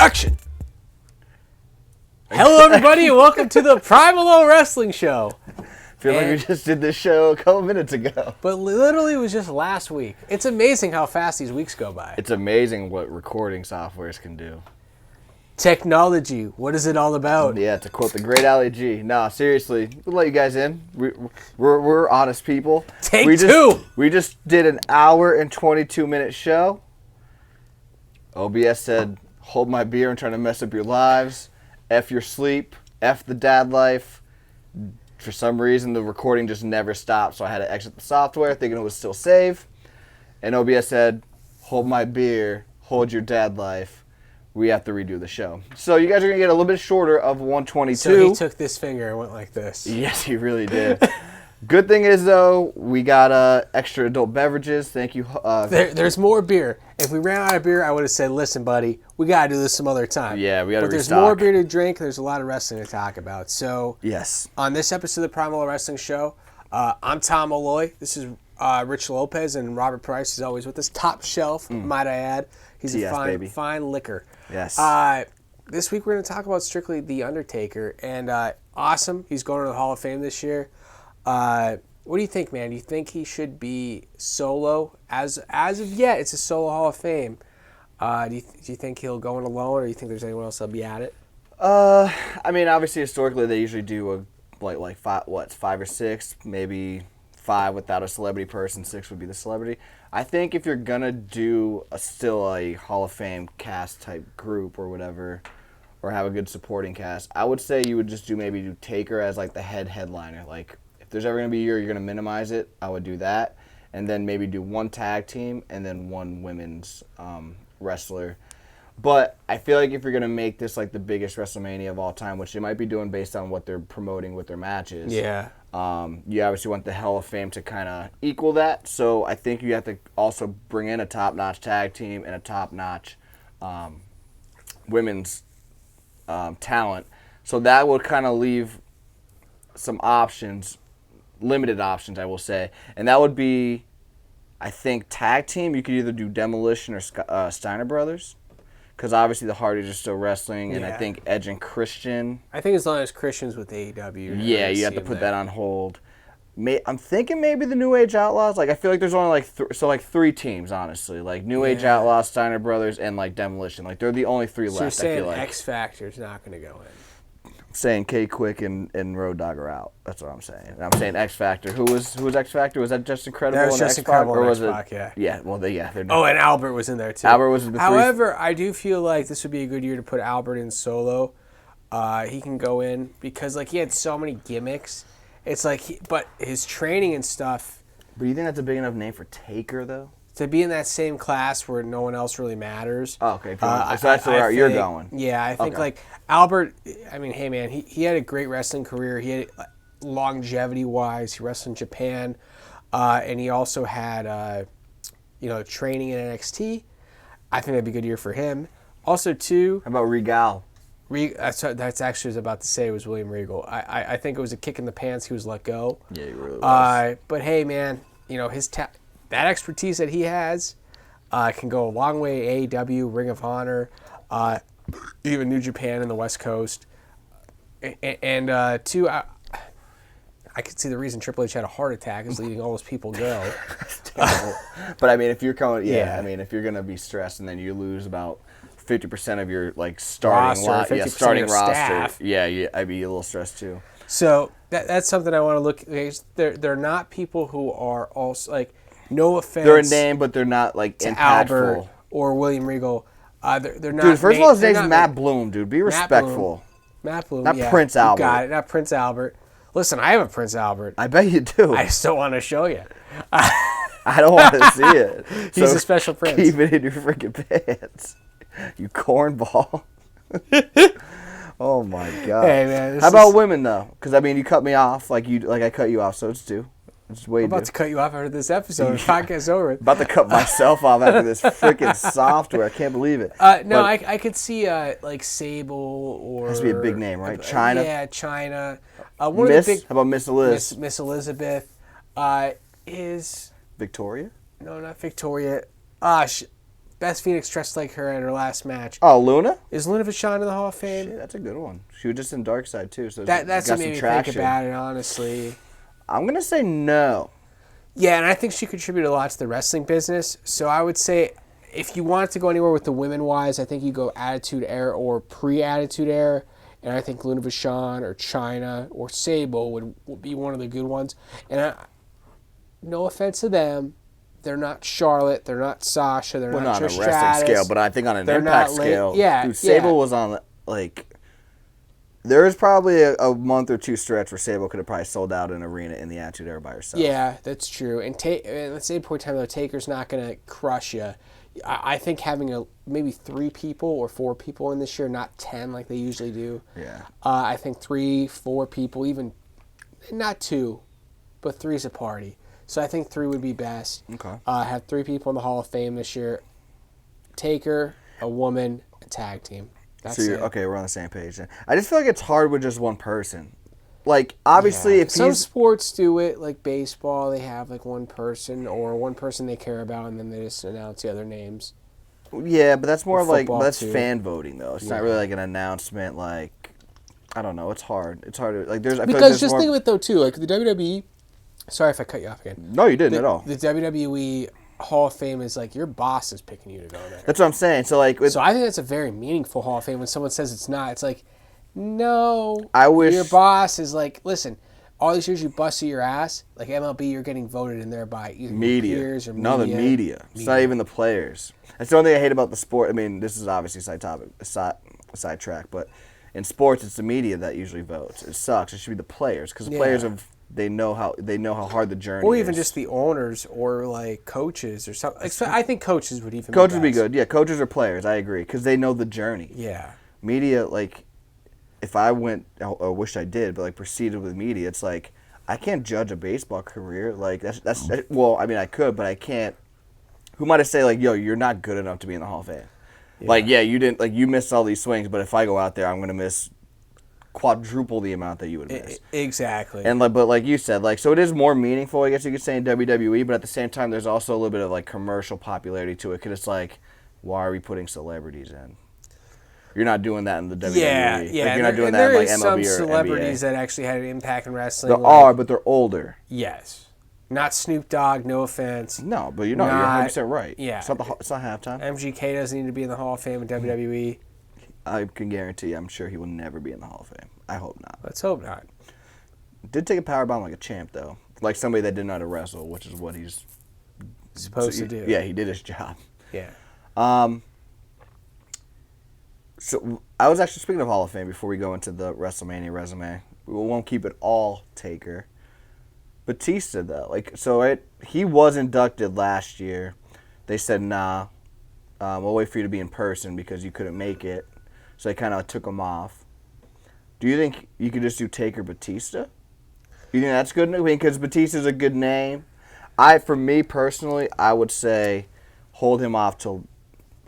Action! Hello, everybody, and welcome to the PML Wrestling Show. Feel like we just did this show a couple minutes ago. But literally, it was just last week. It's amazing how fast these weeks go by. It's amazing what recording softwares can do. Technology, what is it all about? Yeah, to quote the great Ali G. No, seriously, we'll let you guys in. We're honest people. Take two! We just did an hour and 22-minute show. OBS said, hold my beer and trying to mess up your lives. F your sleep. F the dad life. For some reason, the recording just never stopped, so I had to exit the software thinking it was still saved. And OBS said, hold my beer, hold your dad life. We have to redo the show. So you guys are going to get a little bit shorter of 122. So he took this finger and went like this. Yes, he really did. Good thing is, though, we got extra adult beverages. Thank you. There's more beer. If we ran out of beer, I would have said, listen, buddy, we got to do this some other time. Yeah, we got to restock. But there's more beer to drink. There's a lot of wrestling to talk about. So yes, on this episode of the PML Wrestling Show, I'm Tom Malloy. This is Rich Lopez, and Robert Price is always with us. Top shelf, might I add. He's a fine liquor. Yes. This week we're going to talk about strictly The Undertaker, and awesome. He's going to the Hall of Fame this year. What do you think, man? Do you think he should be solo? As of yet, it's a solo Hall of Fame. Do you think he'll go in alone, or do you think there's anyone else that'll be at it? I mean, obviously, historically, they usually do like five or six, maybe 5 without a celebrity person, 6 would be the celebrity. I think if you're gonna do still a Hall of Fame cast type group or whatever, or have a good supporting cast, I would say you would just do Taker as like the headliner. Like, if there's ever gonna be a year you're gonna minimize it, I would do that, and then maybe do 1 tag team and then 1 women's wrestler. But I feel like if you're gonna make this like the biggest WrestleMania of all time, which they might be doing based on what they're promoting with their matches, yeah, you obviously want the Hall of Fame to kind of equal that. So I think you have to also bring in a top-notch tag team and a top-notch women's talent. So that would kind of leave some options, limited options, I will say, and that would be, I think, tag team. You could either do Demolition or Steiner Brothers, because obviously the Hardys are still wrestling, and I think Edge and Christian. I think as long as Christian's with AEW. Yeah, you have to put that on hold. I'm thinking maybe the New Age Outlaws. Like, I feel like there's only like 3 teams, honestly. Like New Age Outlaws, Steiner Brothers, and like Demolition. Like, they're the only 3 left. So you're saying I feel like. X Factor's not going to go in. Saying K-Quick and Road Dogg are out. That's what I'm saying. And I'm saying X Factor. Who was X Factor? Was that Just Incredible? That was Just Incredible, or was it? Yeah. Yeah. Well, they're and Albert was in there too. Albert was the 3. However, I do feel like this would be a good year to put Albert in solo. He can go in because like he had so many gimmicks. It's like, but his training and stuff. But you think that's a big enough name for Taker though? To be in that same class where no one else really matters. Oh, okay. So that's where you're going. Yeah, I think like Albert, I mean, hey man, he had a great wrestling career. He had longevity-wise, he wrestled in Japan, and he also had, training in NXT. I think that'd be a good year for him. Also, too. How about Regal? That's actually what I was about to say was William Regal. I think it was a kick in the pants. He was let go. Yeah, he really was. But hey, man, that expertise that he has can go a long way. AEW, Ring of Honor, even New Japan in the West Coast. And two, I could see the reason Triple H had a heart attack is letting all those people go. But I mean, if you're going, I mean, if you're going to be stressed and then you lose about 50% of your like starting roster, staff. Yeah, I'd be a little stressed too. So that's something I want to look. They're not people who are also like. No offense. They're a name, but they're not like impactful. Albert or William Regal. They're not. Dude, first of all, his name's Matt Bloom, dude. Be respectful. Matt Bloom. Not Prince Albert. You got it. Not Prince Albert. Listen, I have a Prince Albert. I bet you do. I still want to show you. I don't want to see it. He's a special prince. Keep it in your freaking pants. You cornball. Oh my god. Hey man. How about women though? Because I mean, you cut me off like I cut you off, so it's due. I'm about to cut you off after this episode. The podcast's over. About to cut myself off after this freaking software. I can't believe it. I could see like Sable or. Has to be a big name, right? China. Yeah, China. How about Miss Liz? Miss Elizabeth is Victoria. No, not Victoria. Beth Phoenix dressed like her in her last match. Oh, Luna? Is Luna Vachon in the Hall of Fame? Shit, that's a good one. She was just in Dark Side too, so That's got what made some me traction. think about it, honestly. I'm gonna say no. Yeah, and I think she contributed a lot to the wrestling business. So I would say if you wanted to go anywhere with the women-wise, I think you go Attitude Era or pre-Attitude Era. And I think Luna Vachon or Chyna or Sable would be one of the good ones. And no offense to them, they're not Charlotte, they're not Sasha, they're not on a Trish wrestling Stratus. scale, but I think on an They're impact not scale, yeah, dude, Sable was on, like, there was probably a month or two stretch where Sable could have probably sold out an arena in the Attitude Era by herself. Yeah, that's true. And at the same point in time, though, Taker's not going to crush you. I think having maybe 3 people or 4 people in this year, not 10 like they usually do. Yeah. I think 3, 4 people, even not 2, but 3's a party. So I think 3 would be best. Okay. Have 3 people in the Hall of Fame this year. Taker, a woman, a tag team. That's it. Okay, we're on the same page then. I just feel like it's hard with just one person. Like, obviously, if some he's... sports do it, like baseball, they have like one person or one person they care about, and then they just announce the other names. Yeah, but that's more With like, football, that's too. fan voting, though. It's not really like an announcement, like, I don't know, it's hard. It's hard to, like, there's... I feel like Because there's just more... think of it, though, too. Like, the WWE... Sorry if I cut you off again. No, you didn't at all. The WWE Hall of Fame is like, your boss is picking you to go there. That's what I'm saying. So, like... So I think that's a very meaningful Hall of Fame. When someone says it's not, it's like, no. I wish... Your boss is like, listen, all these years you busted your ass, like MLB, you're getting voted in there by either media. peers or media. No, the media. It's not even the players. That's the only thing I hate about the sport. I mean, this is obviously a sidetrack, but in sports, it's the media that usually votes. It sucks. It should be the players because the players they know how hard the journey is. Or even just the owners or like coaches or something. I think coaches would even. Coaches would be good. Yeah, coaches or players. I agree because they know the journey. Yeah. Media, like, if I went, I wish I did, but like proceeded with media, it's like I can't judge a baseball career. Like that's well, I mean I could, but I can't. Who might I say like, yo, you're not good enough to be in the Hall of Fame? Yeah. Like, yeah, you didn't, like, you missed all these swings, but if I go out there, I'm gonna miss quadruple the amount that you would miss. Exactly. And but like you said, like, so it is more meaningful, I guess you could say, in WWE, but at the same time, there's also a little bit of like commercial popularity to it, because it's like, why are we putting celebrities in? You're not doing that in the WWE. Yeah. Like, you're not doing that in like MLB or There NBA. is some celebrities that actually had an impact in wrestling. There are, but they're older. Yes. Not Snoop Dogg, no offense. No, but you're 100% right. Yeah. It's not halftime. MGK doesn't need to be in the Hall of Fame in WWE. I can guarantee I'm sure he will never be in the Hall of Fame. I hope not. Let's hope not. Did take a powerbomb like a champ, though. Like somebody that didn't know how to wrestle, which is what he's supposed to do. Yeah, he did his job. Yeah. So I was actually, speaking of Hall of Fame, before we go into the WrestleMania resume, we won't keep it all Taker. Batista, though, he was inducted last year. They said, nah, we'll wait for you to be in person because you couldn't make it. So they kind of took him off. Do you think you could just do Taker Batista? You think that's good? I mean, because Batista's a good name. For me personally, I would say hold him off till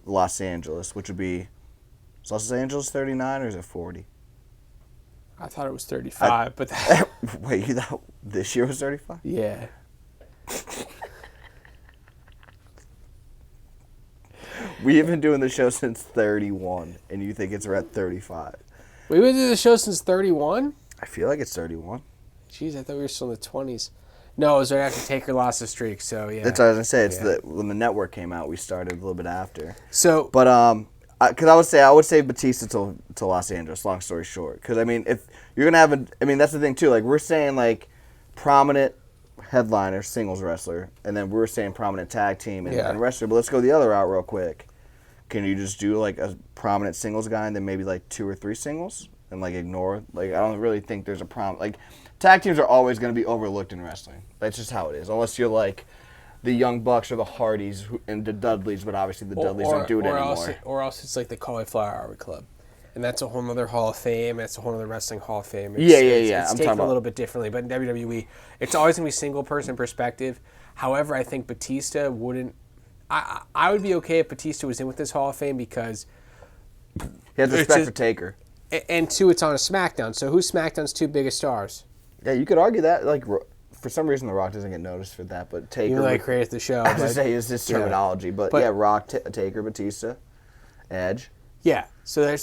Los Angeles, which would be, is Los Angeles 39 or is it 40? I thought it was 35, but wait, you thought this year was 35? Yeah. We've been doing the show since 31, and you think it's at 35. We've been doing the show since 31? I feel like it's 31. Jeez, I thought we were still in the 20s. No, it was right after Taker lost the streak, so yeah. That's what I was going to say. It's when the network came out, we started a little bit after. So, but because I would say Batista to Los Angeles. Long story short, because I mean, if you're gonna have that's the thing too. Like we're saying, like prominent headliner, singles wrestler, and then we're saying prominent tag team and wrestler. But let's go the other route real quick. Can you just do like a prominent singles guy and then maybe like 2 or 3 singles and like ignore? Like I don't really think there's a problem. Like tag teams are always gonna be overlooked in wrestling. That's just how it is. Unless you're like the Young Bucks or the Hardys and the Dudleys, but obviously the Dudleys don't do it anymore. Or else it's like the Cauliflower Hour Club. And that's a whole other Hall of Fame. That's a whole other Wrestling Hall of Fame. It's taken a little bit differently. But in WWE, it's always going to be single-person perspective. However, I think Batista wouldn't... I would be okay if Batista was in with this Hall of Fame because... He has respect for Taker. And 2, it's on a SmackDown. So who's SmackDown's 2 biggest stars? Yeah, you could argue that. Like for some reason, The Rock doesn't get noticed for that, but Taker. You like created the show. I was going to say, it's his terminology. But yeah, Rock, Taker, Batista, Edge. Yeah, so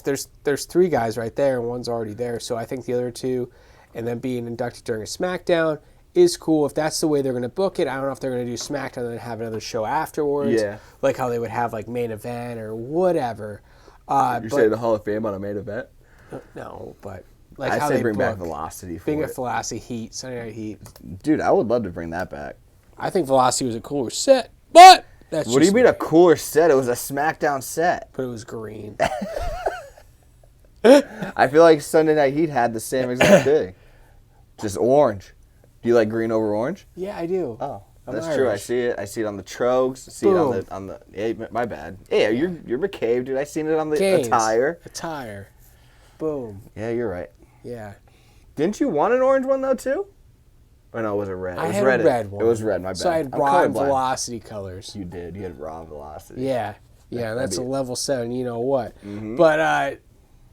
there's 3 guys right there, and one's already there. So I think the other 2, and then being inducted during a SmackDown is cool. If that's the way they're going to book it, I don't know if they're going to do SmackDown and then have another show afterwards. Yeah. Like how they would have like main event or whatever. You're saying the Hall of Fame on a main event? No, but like I'd how say they bring back book. Velocity for Bring it. back Velocity, Heat, Sunday Night Heat. Dude, I would love to bring that back. I think Velocity was a cooler set, but that's What do you mean a cooler set? It was a SmackDown set. But it was green. I feel like Sunday Night Heat had the same exact thing. Just orange. Do you like green over orange? Yeah, I do. Oh, I'm that's Irish. true. I see it. I see it on the Trogs. I see Boom. it on the. Hey, my bad. Yeah, you're McCabe, dude. I seen it on the Canes. attire. Boom. Yeah, you're right. Yeah. Didn't you want an orange one though too? Or no, was it red? I It was had red. a red one. It was red. My bad. So I had I'm raw and colorblind. Velocity colors. You did. You had raw velocity. Yeah. Yeah, that's a be- level 7, you know what. Mm-hmm. But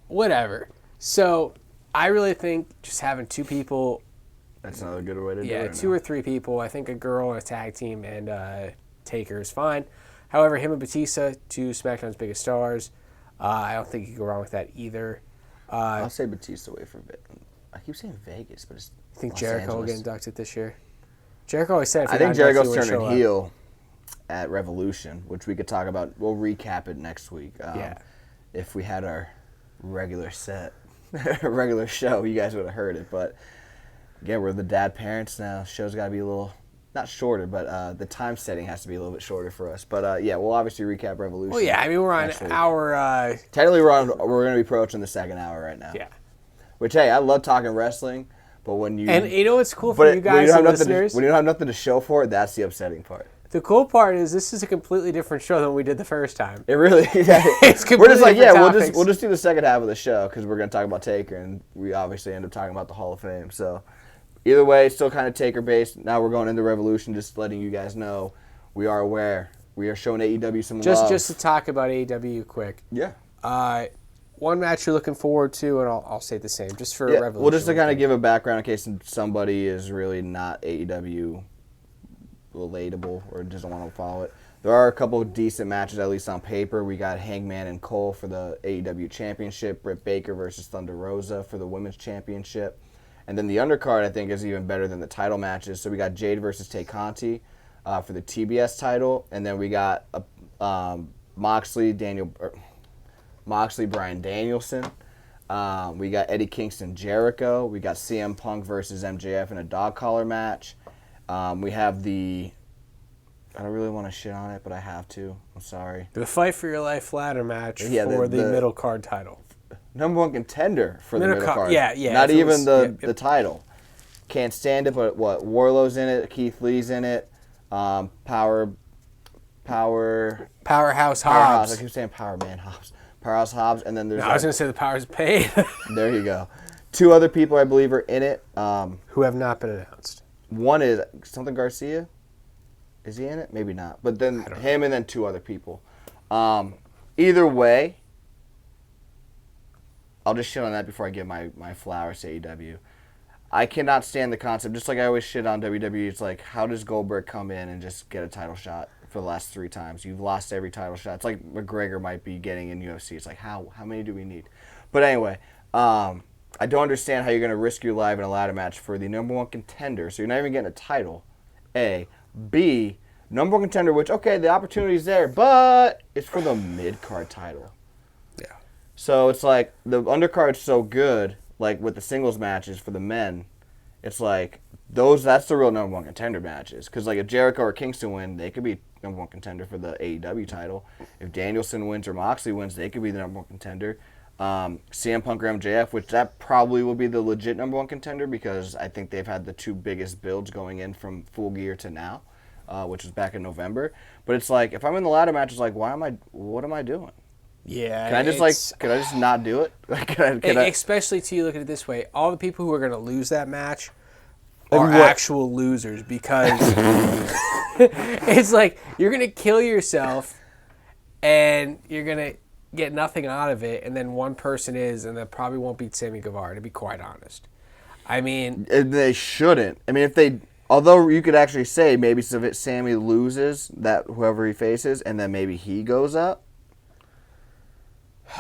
whatever. So I really think just having 2 people, That's another good way to do it. yeah, right 2 now. or 3 people, I think a girl and a tag team and Taker is fine. However, him and Batista, 2 SmackDown's biggest stars, I don't think you can go wrong with that either. I'll say Batista away from it. I keep saying Vegas, but it's. I think Los Jericho will Angeles. get inducted this year. Jericho always said if I he think got Jericho's inducted, he would turning show up. heel at Revolution, which we could talk about. We'll recap it next week. Yeah. If we had our regular set, regular show, you guys would have heard it. But again, we're the dad parents now. Show's got to be a little, not shorter, but the time setting has to be a little bit shorter for us. But yeah, we'll obviously recap Revolution. Well, yeah, I mean, we're on next week. our... Technically, we're going to be approaching the second hour right now. yeah. Which, hey, I love talking wrestling, but when you... And you know what's cool for but you when guys don't and have nothing listeners? when you don't have nothing to show for it, that's the upsetting part. The cool part is this is a completely different show than we did the first time. It really, yeah. It's We're just like, completely yeah, different we'll topics. just do the second half of the show because we're going to talk about Taker, and we obviously end up talking about the Hall of Fame. So either way, still kind of Taker based. Now we're going into Revolution, just letting you guys know we are aware. We are showing AEW some love. Just to talk about AEW quick. Yeah. One match you're looking forward to, and I'll say the same, just for Yeah, Revolution. well, just to kind of give a background in case somebody is really not AEW relatable or doesn't want to follow it. There are a couple of decent matches, at least on paper. We got Hangman and Cole for the AEW Championship, Britt Baker versus Thunder Rosa for the Women's Championship. And then the undercard, I think, is even better than the title matches. So we got Jade versus Tay Conti for the TBS title. And then we got Moxley, Bryan Danielson. We got Eddie Kingston, Jericho. We got CM Punk versus MJF in a dog collar match. We have I don't really want to shit on it, but I have to. I'm sorry. The Fight for Your Life ladder match Yeah, for the the middle card title. Number 1 contender for the Middle middle card, card. yeah, Not if it even was- the yep, yep. title. Can't stand it, but what? Warlow's in it. Keith Lee's in it. Powerhouse Hobbs. I keep saying Power Man Hobbs. Powerhouse Hobbs, and then there's No, I was going to say the Powers paid, there you go. 2 other people I believe are in it. who have not been announced. One is something Garcia. Is he in it? Maybe not. But then him and then 2 other people. Either way, I'll just shit on that before I give my flowers to AEW. I cannot stand the concept. Just like I always shit on WWE, it's like, how does Goldberg come in and just get a title shot for the last 3 times? You've lost every title shot. It's like McGregor might be getting in UFC. It's like, how many do we need? But anyway, I don't understand how you're going to risk your life in a ladder match for the number 1 contender. So you're not even getting a title, A. B, number 1 contender, which, okay, the opportunity's there, but it's for the mid-card title. Yeah. So it's like the undercard's so good, like with the singles matches for the men, it's like that's the real number 1 contender matches. Because like if Jericho or Kingston win, they could be number 1 contender for the AEW title. If Danielson wins or Moxley wins, they could be the number 1 contender. CM Punk or MJF, which that probably will be the legit number 1 contender because I think they've had the 2 biggest builds going in from Full Gear to now, which was back in November. But it's like if I'm in the ladder match, it's like what am I doing? Yeah. Can I just not do it? Especially to you look at it this way, all the people who are going to lose that match are what? actual losers because it's like you're going to kill yourself and you're going to get nothing out of it, and then one person and that probably won't beat Sammy Guevara, to be quite honest. I mean... They shouldn't. I mean, if they... Although you could actually say maybe Sammy loses that whoever he faces, and then maybe he goes up.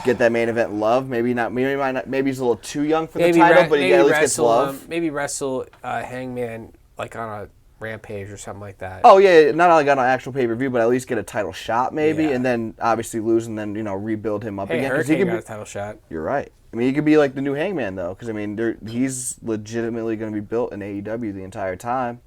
Get that main event love. Maybe not. Maybe he's a little too young for the title, but he at least gets love. Maybe wrestle Hangman like on a Rampage or something like that. Oh yeah, not only got an actual pay-per-view, but at least get a title shot maybe, and then obviously lose, and then rebuild him up again. Hurricane he got a title shot. You're right. I mean, he could be like the new Hangman though, because I mean, he's legitimately going to be built in AEW the entire time.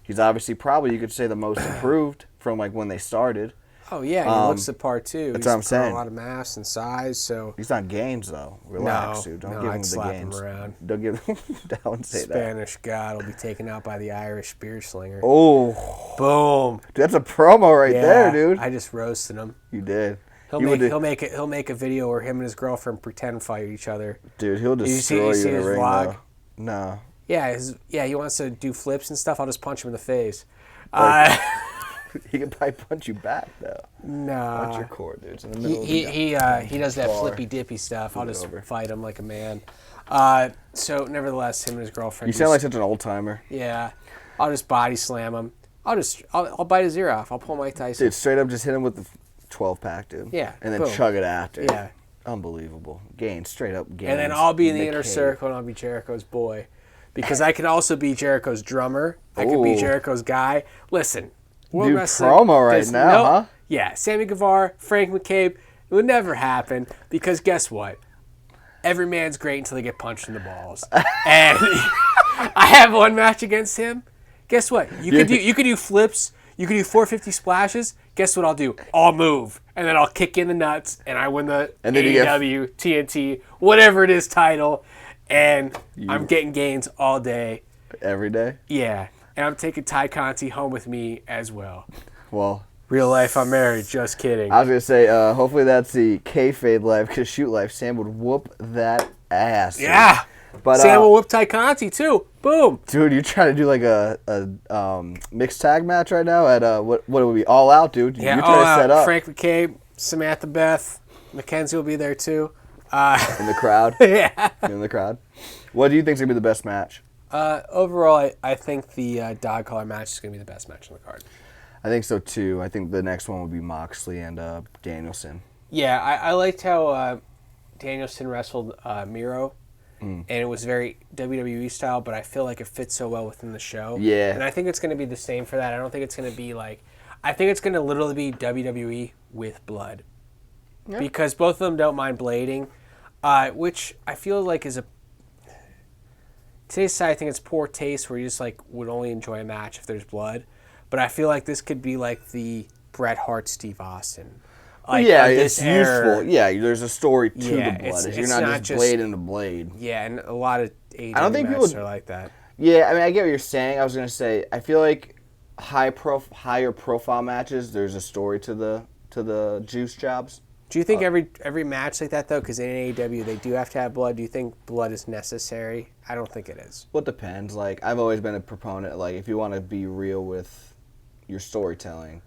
He's obviously probably, you could say, the most improved from like when they started. Oh yeah, he looks the part too. That's what I'm saying. A lot of mass and size, so he's not games though. Relax, dude. Don't give him the games. Him around. Don't give him. Don't say that. Spanish God will be taken out by the Irish spear slinger. Oh, boom! Dude, that's a promo right there, dude. I just roasted him. You did. He'll make a video where him and his girlfriend pretend fight each other. Dude, he'll destroy you in the ring. Vlog? No. Yeah, he wants to do flips and stuff. I'll just punch him in the face. He can probably punch you back though. Nah. Watch your core, dude. It's in the middle he does that flippy dippy stuff. I'll just fight him like a man. So nevertheless, him and his girlfriend. You sound like such an old timer. Yeah. I'll just body slam him. I'll bite his ear off. I'll pull Mike Tyson. Dude, straight up just hit him with the 12-pack, dude. Yeah. And then chug it after. Yeah. Unbelievable. Straight up gains. And then I'll be in the inner circle and I'll be Jericho's boy. Because I can also be Jericho's drummer. I can be Jericho's guy. Listen. New promo right now, huh? Yeah, Sammy Guevara, Frank McCabe. It would never happen because guess what? Every man's great until they get punched in the balls. And I have one match against him. Guess what? You could do flips. You could do 450 splashes. Guess what I'll do? I'll move. And then I'll kick in the nuts and I win the AEW, TNT, whatever it is title. And I'm getting gains all day. Every day? Yeah. And I'm taking Ty Conti home with me as well. Well, real life, I'm married. Just kidding. I was going to say, hopefully that's the kayfabe life, because shoot life, Sam would whoop that ass. Yeah. But Sam will whoop Ty Conti, too. Boom. Dude, you're trying to do like a mixed tag match right now at, what it would be, All Out, dude. Yeah, you're trying to set up. Frank McCabe, Samantha Beth, Mackenzie will be there, too. In the crowd? Yeah. In the crowd. What do you think is going to be the best match? Overall, I think the dog collar match is going to be the best match on the card. I think so too. I think the next one would be Moxley and Danielson. Yeah, I liked how Danielson wrestled Miro, and it was very WWE style, but I feel like it fits so well within the show. Yeah. And I think it's going to be the same for that. I don't think it's going to be I think it's going to literally be WWE with blood. Yeah. Because both of them don't mind blading, which I feel like is today's side, I think it's poor taste where you just would only enjoy a match if there's blood. But I feel like this could be like the Bret Hart, Steve Austin. It's useful. Yeah, there's a story to the blood. You're not just blade into blade. Yeah, and a lot of AEW matches are like that. Yeah, I mean, I get what you're saying. I was going to say, I feel like higher profile matches, there's a story to the juice jobs. Do you think every match like that, though, because in AEW they do have to have blood, do you think blood is necessary? I don't think it is. Well, it depends. I've always been a proponent, if you want to be real with your storytelling,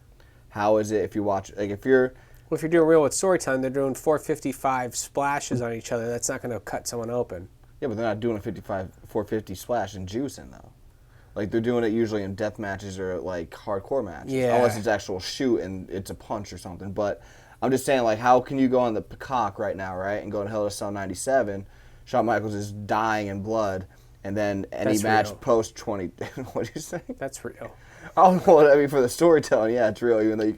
how is it if you watch, if you're... Well, if you're doing real with storytelling, they're doing 455 splashes on each other. That's not going to cut someone open. Yeah, but they're not doing a 450 splash and juicing, though. They're doing it usually in death matches or, hardcore matches. Yeah. Unless it's actual shoot and it's a punch or something, but... I'm just saying, how can you go on the Peacock right now, right, and go to Hell in a Cell 97, Shawn Michaels is dying in blood, and then any match post-20... What do you say? That's real. Oh, well, I mean, for the storytelling, yeah, it's real, even though you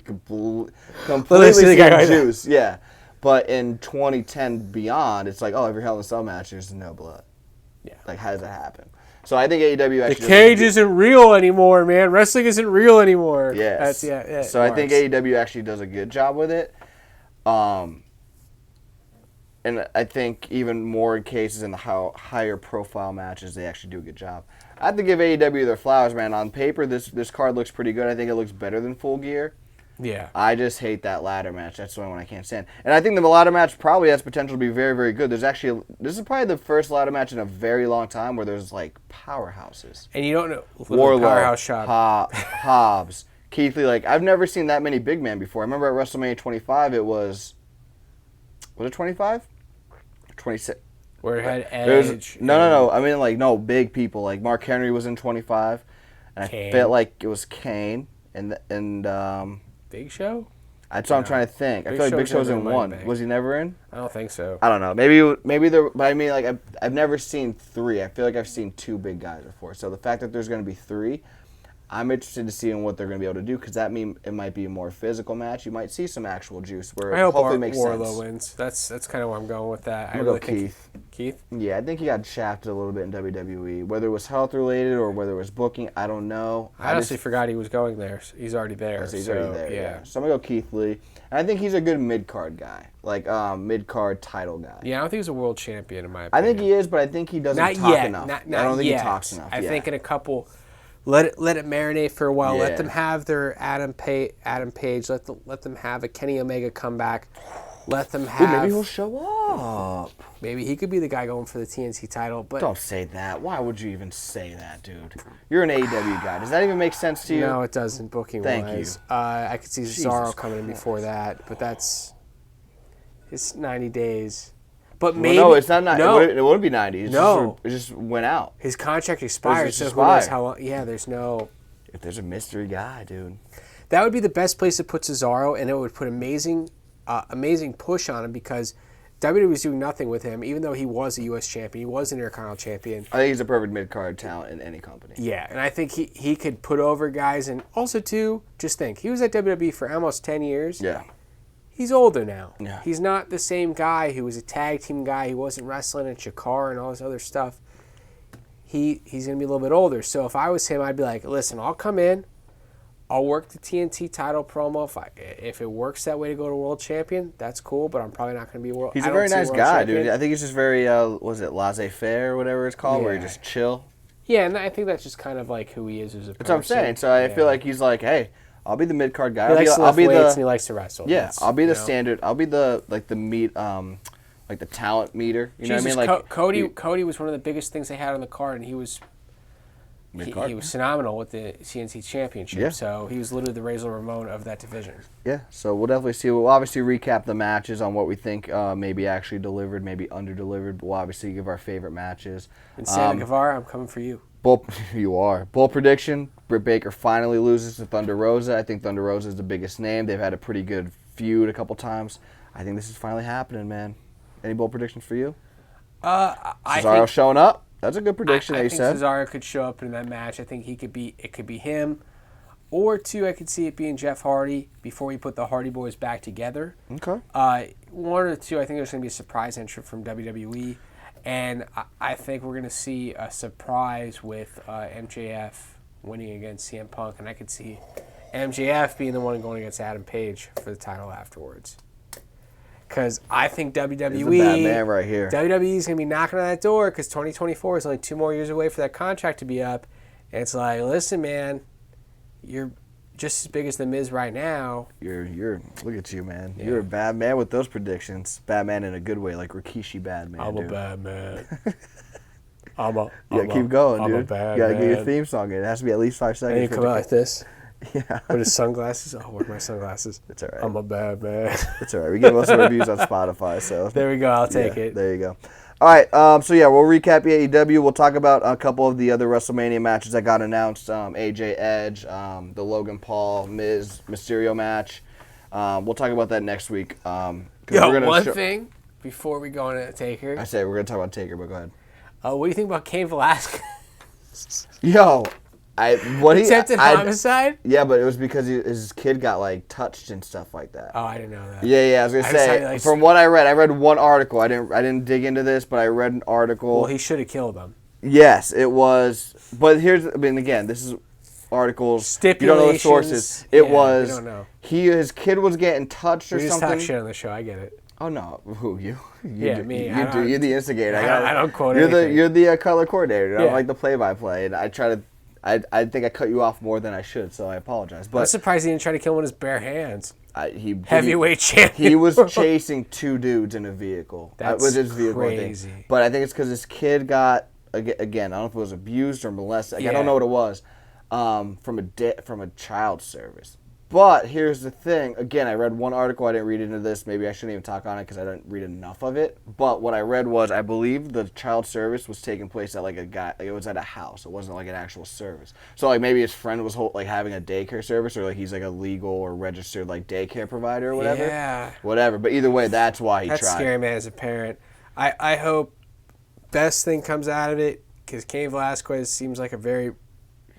completely see the juice. Yeah. But in 2010 beyond, it's every Hell in a Cell match, there's no blood. Yeah. How does that happen? So I think AEW actually... The cage isn't real anymore, man. Wrestling isn't real anymore. Yes. So I think AEW actually does a good job with it. And I think even more in cases in the higher profile matches, they actually do a good job. I have to give AEW their flowers, man. On paper, this card looks pretty good. I think it looks better than Full Gear. Yeah. I just hate that ladder match. That's the only one I can't stand. And I think the ladder match probably has potential to be very, very good. This is probably the first ladder match in a very long time where there's powerhouses. And you don't know Warlow, powerhouse shot. Hobbs, Keith Lee. I've never seen that many big men before. I remember at WrestleMania 25, it was it 25? 26. Where it had Edge. No. I mean, no, big people. Mark Henry was in 25. And Kane. I felt like it was Kane and Big Show? that's what I'm trying to think. I feel like Big Show was in one. Was he never in? I don't think so. I don't know. Maybe there. But I mean, like I've never seen 3. I feel like I've seen 2 big guys before. So the fact that there's going to be 3, I'm interested to see what they're going to be able to do because that means it might be a more physical match. You might see some actual juice where I it hope hopefully makes Wardlow sense. wins. That's kind of where I'm going with that. I'm going to go Keith. Keith? Yeah, I think he got shafted a little bit in WWE. Whether it was health related or whether it was booking, I don't know. I honestly forgot he was going there. He's already there. He's already there. Yeah. So I'm going to go Keith Lee. And I think he's a good mid-card guy. Like mid-card title guy. Yeah, I don't think he's a world champion in my opinion. I think he is, but I think he doesn't talk enough. I don't think he talks enough. I think in a couple... Let it marinate for a while. Yeah. Let them have their Adam Page. Let them have a Kenny Omega comeback. Let them have. Maybe he'll show up. Maybe he could be the guy going for the TNT title. But don't say that. Why would you even say that, dude? You're an AEW guy. Does that even make sense to you? No, it doesn't. Booking Thank wise, you. I could see Cesaro coming in before that, but it's 90 days. But maybe no, it's not 90. No. It wouldn't be 90. It just went out. His contract expired, so who knows how long? Yeah, there's no. If there's a mystery guy, dude. That would be the best place to put Cesaro, and it would put amazing push on him because WWE was doing nothing with him, even though he was a U.S. champion. He was an Intercontinental champion. I think he's a perfect mid-card talent in any company. Yeah, and I think he could put over guys. And also, too, just think, he was at WWE for almost 10 years. Yeah. He's older now. Yeah. He's not the same guy who was a tag team guy. He wasn't wrestling in Shakar and all this other stuff. He's going to be a little bit older. So if I was him, I'd be like, listen, I'll come in. I'll work the TNT title promo. If it works that way to go to world champion, that's cool, but I'm probably not going to be world. He's a very nice guy, dude. I think he's just very, laissez-faire or whatever it's called, where you just chill. Yeah, and I think that's just kind of like who he is as a person. That's what I'm saying. So I feel like he's like, hey, I'll be the mid-card guy. He likes to lift weights and he likes to wrestle. Yeah, I'll be the standard. I'll be the meat, like the talent meter. You know what I mean? Like Cody was one of the biggest things they had on the card, and he was phenomenal with the CNC championship. Yeah. So he was literally the Razor Ramon of that division. Yeah. So we'll definitely see. We'll obviously recap the matches on what we think maybe actually delivered, maybe under-delivered. But we'll obviously give our favorite matches. And Sammy Guevara, I'm coming for you. You are. Bold prediction, Britt Baker finally loses to Thunder Rosa. I think Thunder Rosa is the biggest name. They've had a pretty good feud a couple times. I think this is finally happening, man. Any bold predictions for you? Cesaro showing up? That's a good prediction that you said. I think Cesaro could show up in that match. I think it could be him. Or two, I could see it being Jeff Hardy before we put the Hardy Boys back together. Okay. One or two, I think there's going to be a surprise entry from WWE. And I think we're going to see a surprise with MJF winning against CM Punk. And I could see MJF being the one going against Adam Page for the title afterwards. Because I think WWE... He's the bad man right here. WWE is going to be knocking on that door because 2024 is only 2 more years away for that contract to be up. And it's like, listen, man, you're just as big as The Miz right now. You're look at you, man. Yeah. You're a bad man with those predictions. Bad man in a good way, like Rikishi bad man. I'm dude. a bad man. Keep going, dude. I'm a bad you gotta man. get your theme song in. It has to be at least 5 seconds. And you come out like this. Yeah. With his sunglasses. I'll wear my sunglasses. It's all right. I'm a bad man. It's all right. We give most of the reviews on Spotify, so. There we go. I'll take it. There you go. All right, so yeah, we'll recap AEW. We'll talk about a couple of the other WrestleMania matches that got announced. AJ Edge, the Logan Paul, Miz, Mysterio match. We'll talk about that next week. One thing before we go into Taker. I say we're going to talk about Taker, but go ahead. What do you think about Cain Velasquez? Yo, attempted homicide? Yeah, but it was because his kid got like touched and stuff like that. Oh, I didn't know that. Yeah. I was gonna say from what I read one article. I didn't dig into this, but I read an article. Well, he should have killed him. Yes, it was. But again, this is articles. Stipulations. You don't know the sources. It was. We don't know. His kid was getting touched or we something. We just talk shit on the show. I get it. Oh no, who you? Me. You're the instigator. I don't quote anything. You're the color coordinator. I don't like the play-by-play, and I try to. I think I cut you off more than I should, so I apologize. But I'm surprised he didn't try to kill him with his bare hands. Heavyweight champion. He was chasing 2 dudes in a vehicle. That's with his vehicle, crazy. I think. But I think it's because his kid got again. I don't know if it was abused or molested. I don't know what it was. From a child service. But here's the thing. Again, I read one article. I didn't read into this. Maybe I shouldn't even talk on it because I didn't read enough of it. But what I read was, I believe the child service was taking place at like a guy. Like it was at a house. It wasn't like an actual service. So like maybe his friend was like having a daycare service, or like he's like a legal or registered like daycare provider or whatever. Yeah. Whatever. But either way, that's why he tried. That's scary, man. As a parent, I hope best thing comes out of it, because Cain Velasquez seems like a very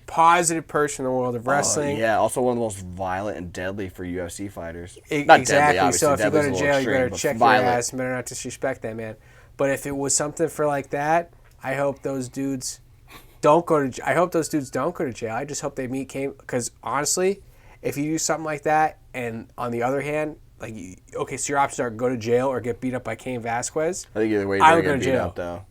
positive person in the world of wrestling. Yeah, also one of the most violent and deadly for UFC fighters. Not exactly. Deadly, obviously. So if you go to Deadly's a jail, little you better extreme, check violent. your ass. You better not disrespect that man. But if it was something for like that, I hope those dudes don't go to. I hope those dudes don't go to jail. I just hope they meet Cain. Because honestly, if you do something like that, and on the other hand, like okay, so your options are go to jail or get beat up by Cain Velasquez. I think either way, I you're would going go to to beat jail. up though.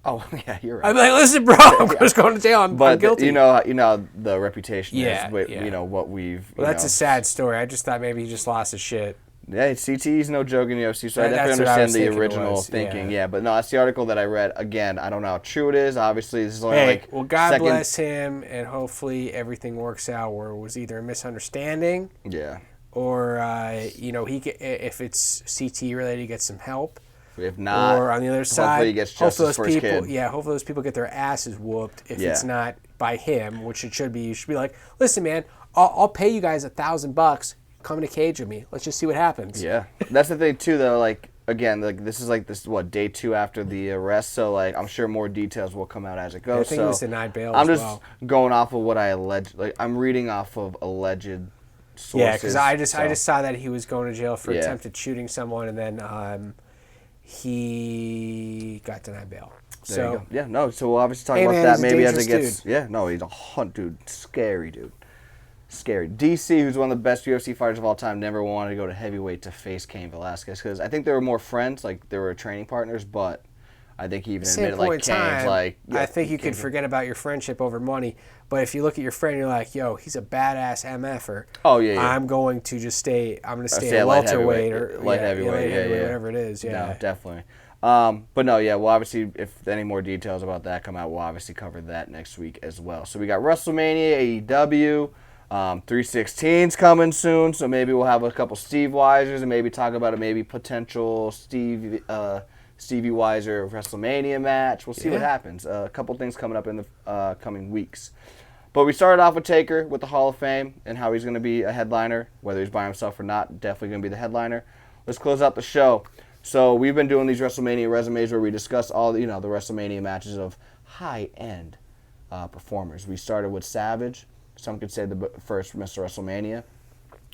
Oh yeah, you're right. I'd be like, listen, bro, I'm just going to jail. I'm guilty. You know the reputation Yeah, is. With, yeah. You know what we've. Well, that's a sad story. I just thought maybe he just lost his shit. Yeah, CTE's no joke in UFC, so I That's definitely what I understand was the thinking it original was, thinking. yeah. Yeah, but no, that's the article that I read. Again, I don't know how true it is. Obviously, this is only Hey, like well, God second. bless him, and hopefully everything works out. Where it was either a misunderstanding, Yeah. or if it's CT related, he gets some help. If not, Or on the other side, hopefully he gets justice for his people, kid. yeah, hopefully those people get their asses whooped. If Yeah. it's not by him, which it should be, you should be like, listen, man, I'll pay you guys $1,000. Come in a cage with me. Let's just see what happens. Yeah, that's the thing too, though. Like again, like this is day 2 after the arrest, so like I'm sure more details will come out as it goes. I think he was denied bail. I'm as just well. going off of what I alleged. Like I'm reading off of alleged sources. Yeah, because I just so. saw that he was going to jail for Yeah. attempted shooting someone, and then he got denied bail. There So you go. Yeah, no. So we'll obviously talk Hey, about man, that he's a maybe as it dangerous gets. Yeah, no, he's a hunt, dude. Scary, dude. Scary. DC, who's one of the best UFC fighters of all time, never wanted to go to heavyweight to face Cain Velasquez because I think they were more friends, like they were training partners. But I think he even same admitted point like in Cain's time, like. I think you could forget about your friendship over money. But if you look at your friend, you're like, yo, he's a badass MFer. Oh yeah, yeah. I'm going to just stay. I'm going to stay stay at at light welterweight heavyweight, or light heavyweight, yeah, yeah. whatever it is. Yeah, No, definitely. But no, yeah, well, obviously, if any more details about that come out, we'll obviously cover that next week as well. So we got WrestleMania, AEW, 316's coming soon, so maybe we'll have a couple Steve Weisers and maybe talk about a maybe potential Stevie Weiser WrestleMania match. We'll see what happens. A couple things coming up in the coming weeks. But we started off with Taker with the Hall of Fame and how he's going to be a headliner, whether he's by himself or not, definitely going to be the headliner. Let's close out the show. So we've been doing these WrestleMania resumes where we discuss all the WrestleMania matches of high-end performers. We started with Savage. Some could say the first Mr. WrestleMania.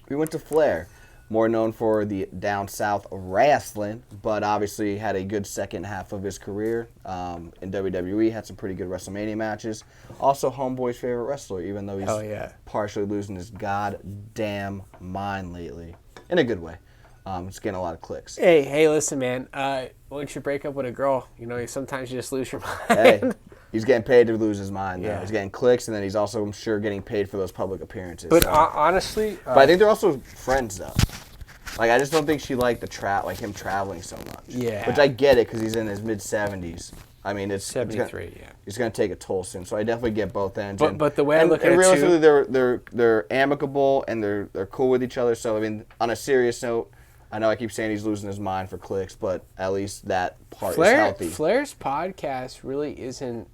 We went to Flair, more known for the down south wrestling, but obviously had a good second half of his career in WWE. Had some pretty good WrestleMania matches. Also, Homeboy's favorite wrestler, even though he's partially losing his goddamn mind lately, in a good way. It's getting a lot of clicks. Hey, listen, man. Once you break up with a girl, sometimes you just lose your mind. Hey, he's getting paid to lose his mind, though. Yeah. He's getting clicks, and then he's also, I'm sure, getting paid for those public appearances. But so. honestly, But I think they're also friends, though. Like, I just don't think she liked him traveling so much. Yeah. Which I get it, because he's in his mid-70s. I mean, it's 73, It's going to take a toll soon, so I definitely get both ends. But the way I look at it, realistically, they're amicable and they're cool with each other. So I mean, on a serious note, I know I keep saying he's losing his mind for clicks, but at least that part is healthy. Flair's podcast really isn't,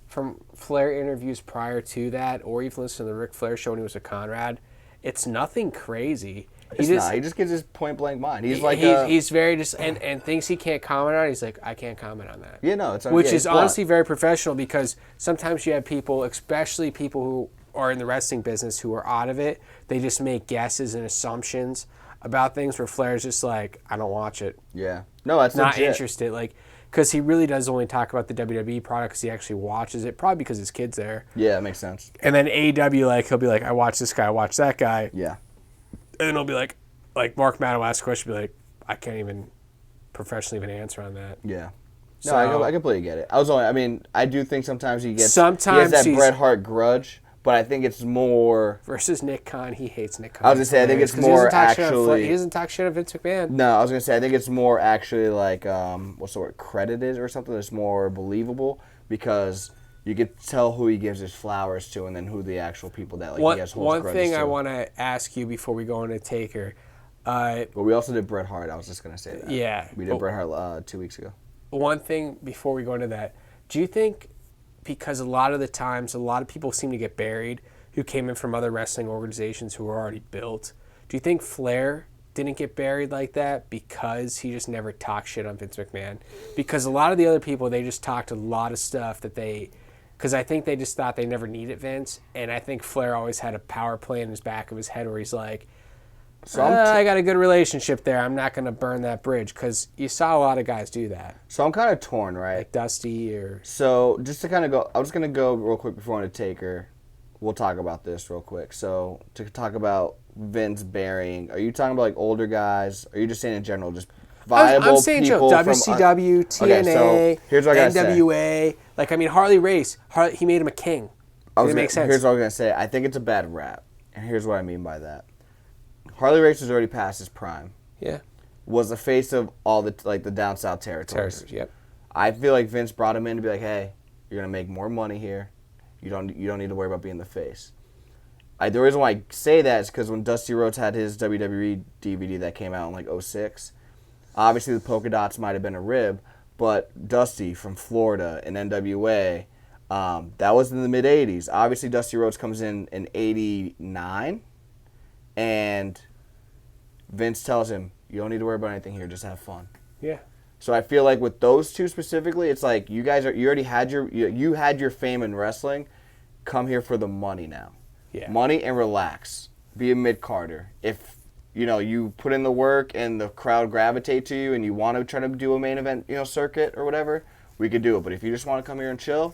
from Flair interviews prior to that, or even listen to the Ric Flair show when he was with Conrad, it's nothing crazy. He just gives his point blank mind. He's he's very just and things he can't comment on. He's like, I can't comment on that. Yeah, no, it's which is honestly very professional, because sometimes you have people, especially people who are in the wrestling business who are out of it, they just make guesses and assumptions about things where Flair's just like, I don't watch it. Yeah, no, that's not legit. interested. Like, because he really does only talk about the WWE product because he actually watches it, probably because his kid's there. Yeah, that makes sense. And then AEW, he'll be like, I watch this guy, I watch that guy. Yeah. And then he'll be like Mark Madden will ask a question, be like, I can't even professionally even answer on that. Yeah. So, No, I completely get it. I do think sometimes he has sometimes that Bret Hart grudge, but I think it's more versus Nick Khan. He hates Nick Khan. I was gonna say I think it's more actually. He doesn't talk shit of Vince McMahon. No, I was gonna say I think it's more actually like what's the word, credited or something that's more believable, because you could tell who he gives his flowers to, and then who the actual people that like One, he has holds one grudges thing to. I want to ask you before we go into Taker. But we also did Bret Hart. I was just gonna say that. Yeah. We did Bret Hart 2 weeks ago. One thing before we go into that, do you think, because a lot of the times, a lot of people seem to get buried who came in from other wrestling organizations who were already built, do you think Flair didn't get buried like that because he just never talked shit on Vince McMahon? Because a lot of the other people, they just talked a lot of stuff that because I think they just thought they never needed Vince, and I think Flair always had a power play in his back of his head where he's like, I got a good relationship there. I'm not going to burn that bridge, because you saw a lot of guys do that. So I'm kind of torn, right? Like Dusty or... So just to kind of go, I was going to go real quick before Undertaker. We'll talk about this real quick. So to talk about Vince burying, are you talking about like older guys? Or are you just saying in general, just viable I'm saying people WCW, TNA, okay, so here's what I gotta NWA. Like, I mean, Harley Race, he made him a king. It makes sense. Here's what I was going to say. I think it's a bad rap. And here's what I mean by that. Harley Race was already past his prime. Yeah. Was the face of all the like the down south territories. Yep. I feel like Vince brought him in to be like, hey, you're gonna make more money here. You don't need to worry about being the face. The reason why I say that is because when Dusty Rhodes had his WWE DVD that came out in like 2006, obviously the polka dots might have been a rib, but Dusty from Florida and NWA, that was in the mid 80s. Obviously Dusty Rhodes comes in 89, and Vince tells him, you don't need to worry about anything here, just have fun. Yeah. So I feel like with those two specifically, it's like you already had your fame in wrestling. Come here for the money now. Yeah. Money and relax. Be a mid-carder. If you put in the work and the crowd gravitate to you and you want to try to do a main event, circuit or whatever, we could do it. But if you just want to come here and chill,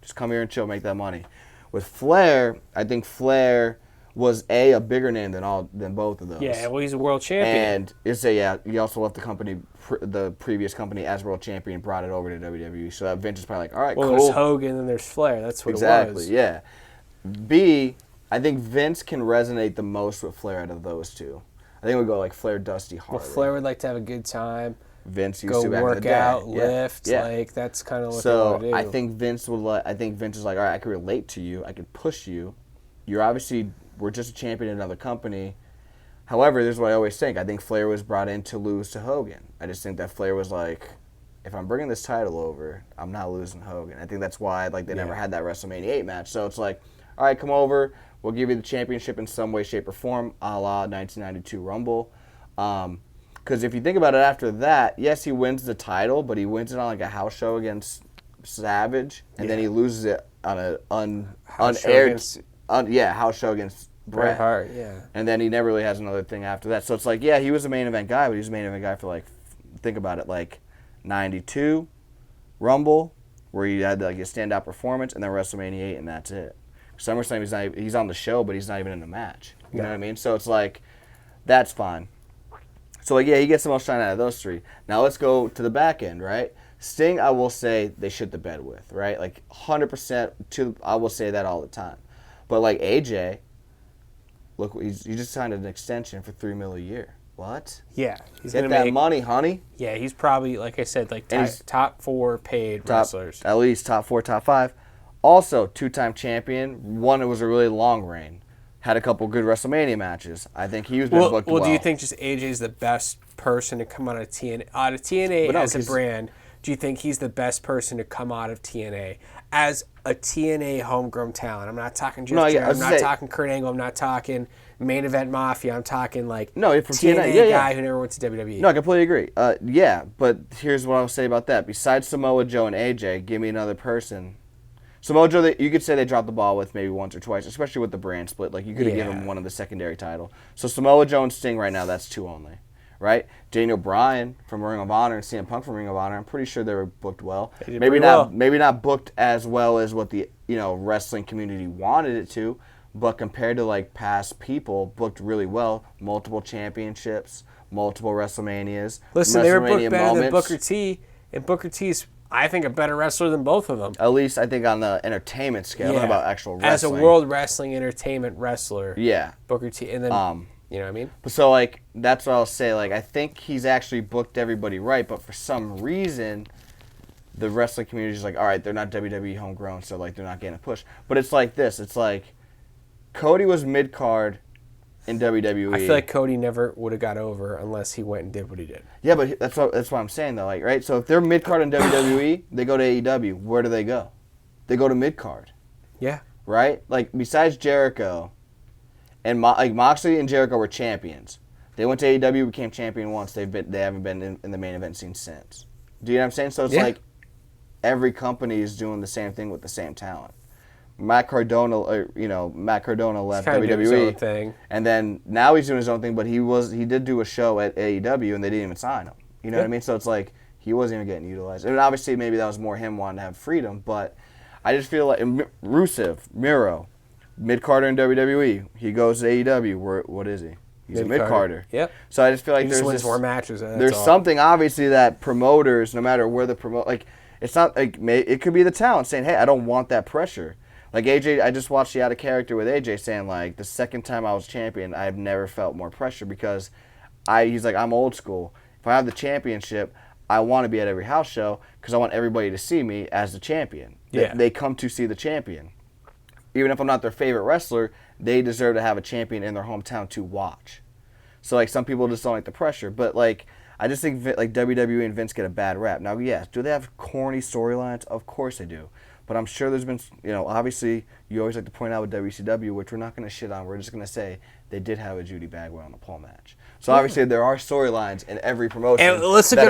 just come here and chill, make that money. With Flair, I think Flair was a bigger name than both of those. Yeah, well, he's a world champion. And he also left the previous company as world champion, brought it over to WWE. So that Vince is probably like, all right, cool. Well, there's Hogan and there's Flair. That's what it was. Exactly, yeah. B, I think Vince can resonate the most with Flair out of those two. I think we go like Flair, Dusty, Harley. Well, Flair would like to have a good time. Vince used to back work in the day. out, lift, like that's kind of what they want to do. I think Vince is like, all right, I can relate to you, I can push you. We're just a champion in another company. However, this is what I always think. I think Flair was brought in to lose to Hogan. I just think that Flair was like, if I'm bringing this title over, I'm not losing Hogan. I think that's why they never had that WrestleMania 8 match. So it's like, all right, come over. We'll give you the championship in some way, shape, or form, a la 1992 Rumble. Because if you think about it after that, yes, he wins the title, but he wins it on like a house show against Savage, and then he loses it on an unaired house show against Bret Hart, yeah. And then he never really has another thing after that. So it's like, yeah, he was a main event guy, but he was a main event guy for like, think about it, like 92 Rumble, where he had like a standout performance, and then WrestleMania 8, and that's it. SummerSlam, he's on the show, but he's not even in the match. You know what I mean? So it's like, that's fine. So like, yeah, he gets the most shine out of those three. Now let's go to the back end, right? Sting, I will say they shit the bed with, right? Like 100%. I will say that all the time. But like AJ, look, he just signed an extension for $3 million a year. What? Yeah, he's get that money, honey. Yeah, he's probably, like I said, like top 4 paid wrestlers. At least top 4, top 5. Also, 2-time champion. One, it was a really long reign. Had a couple good WrestleMania matches. I think he was been booked well. Well, do you think just AJ's the best person to come out of TNA? Out of TNA as a brand, do you think he's the best person to come out of TNA as a TNA homegrown talent? I'm not talking Jeff Jarrett. I'm not talking Kurt Angle. I'm not talking Main Event Mafia. I'm talking like from TNA guy who never went to WWE. No, I completely agree. But here's what I'll say about that. Besides Samoa Joe and AJ, give me another person. Samoa Joe, you could say they dropped the ball with maybe once or twice, especially with the brand split. Like, you could have given him one of the secondary title. So Samoa Joe and Sting right now, that's 2 only, right? Daniel Bryan from Ring of Honor and CM Punk from Ring of Honor, I'm pretty sure they were booked well. Maybe not booked as well as what the wrestling community wanted it to, but compared to like past people, booked really well. Multiple championships, multiple WrestleManias. Listen, they were booked better than Booker T, and Booker T's, I think, a better wrestler than both of them. At least I think on the entertainment scale, not about actual wrestling. As a world wrestling entertainment wrestler, Booker T, and then you know what I mean. So like that's what I'll say. Like I think he's actually booked everybody right, but for some reason, the wrestling community is like, all right, they're not WWE homegrown, so like they're not getting a push. But it's like this. It's like Cody was mid-card in WWE. I feel like Cody never would have got over unless he went and did what he did. Yeah, but that's what I'm saying though. Like, right? So if they're mid-card in WWE, they go to AEW. Where do they go? They go to mid-card. Yeah. Right? Like besides Jericho, and like Moxley and Jericho were champions. They went to AEW, became champion once. They haven't been in the main event scene since. Do you know what I'm saying? So it's like every company is doing the same thing with the same talent. Matt Cardona left WWE, his own thing. And then now he's doing his own thing. But he did do a show at AEW, and they didn't even sign him. You know what I mean? So it's like he wasn't even getting utilized. And obviously, maybe that was more him wanting to have freedom. But I just feel like Rusev, Miro, mid-carder in WWE. He goes to AEW. What is he? He's a mid-carder. Yep. So I just feel like he just wins more matches. There's something obviously that promoters, no matter where the like, it's not like it could be the talent saying, "Hey, I don't want that pressure." Like AJ, I just watched the Out of Character with AJ saying like the second time I was champion, I have never felt more pressure because he's like, I'm old school. If I have the championship, I want to be at every house show because I want everybody to see me as the champion. Yeah. They come to see the champion. Even if I'm not their favorite wrestler, they deserve to have a champion in their hometown to watch. So like some people just don't like the pressure, but like I just think like WWE and Vince get a bad rap. Now, yes, do they have corny storylines? Of course they do. But I'm sure there's been, obviously you always like to point out with WCW, which we're not going to shit on. We're just going to say they did have a Judy Bagwell on the pole match. So obviously there are storylines in every promotion. And let's look at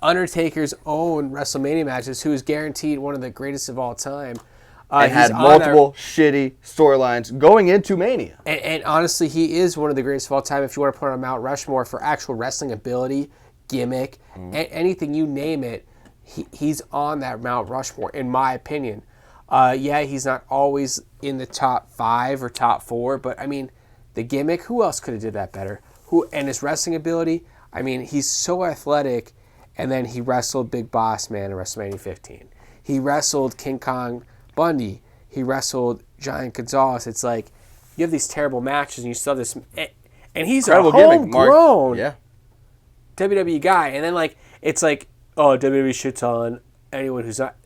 Undertaker's own WrestleMania matches, who is guaranteed one of the greatest of all time. And had multiple shitty storylines going into Mania. And honestly, he is one of the greatest of all time if you want to put him on Mount Rushmore for actual wrestling ability, gimmick, anything, you name it. He's on that Mount Rushmore, in my opinion. He's not always in the top 5 or top 4, but I mean, the gimmick, who else could have did that better? And his wrestling ability, I mean, he's so athletic, and then he wrestled Big Boss Man in WrestleMania 15. He wrestled King Kong Bundy. He wrestled Giant Gonzalez. It's like, you have these terrible matches, and you still have this, and he's incredible a homegrown WWE guy, and then like, it's like, oh, WWE shits on anyone who's not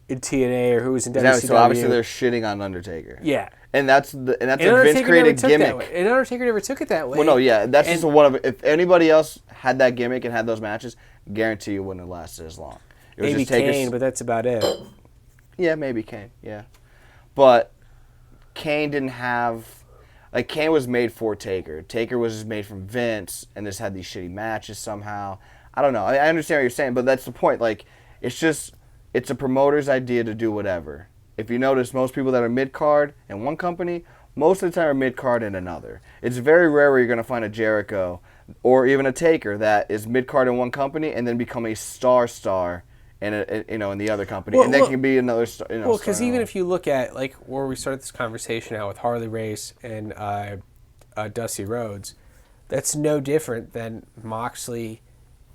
in TNA or who was in WCW. So obviously they're shitting on Undertaker. Yeah. And that's a Vince created gimmick. And Undertaker never took it that way. Well, no, yeah, that's just one of. If anybody else had that gimmick and had those matches, guarantee you wouldn't have lasted as long. Maybe Kane, but that's about it. Yeah, maybe Kane. Yeah, but Kane didn't have. Like Kane was made for Taker. Taker was just made from Vince, and just had these shitty matches somehow. I don't know. I understand what you're saying, but that's the point. Like, it's a promoter's idea to do whatever. If you notice, most people that are mid-card in one company, most of the time are mid-card in another. It's very rare where you're going to find a Jericho or even a Taker that is mid-card in one company and then become a star in the other company, and then can be another star. Well, because even if you look at like where we started this conversation out with Harley Race and Dusty Rhodes, that's no different than Moxley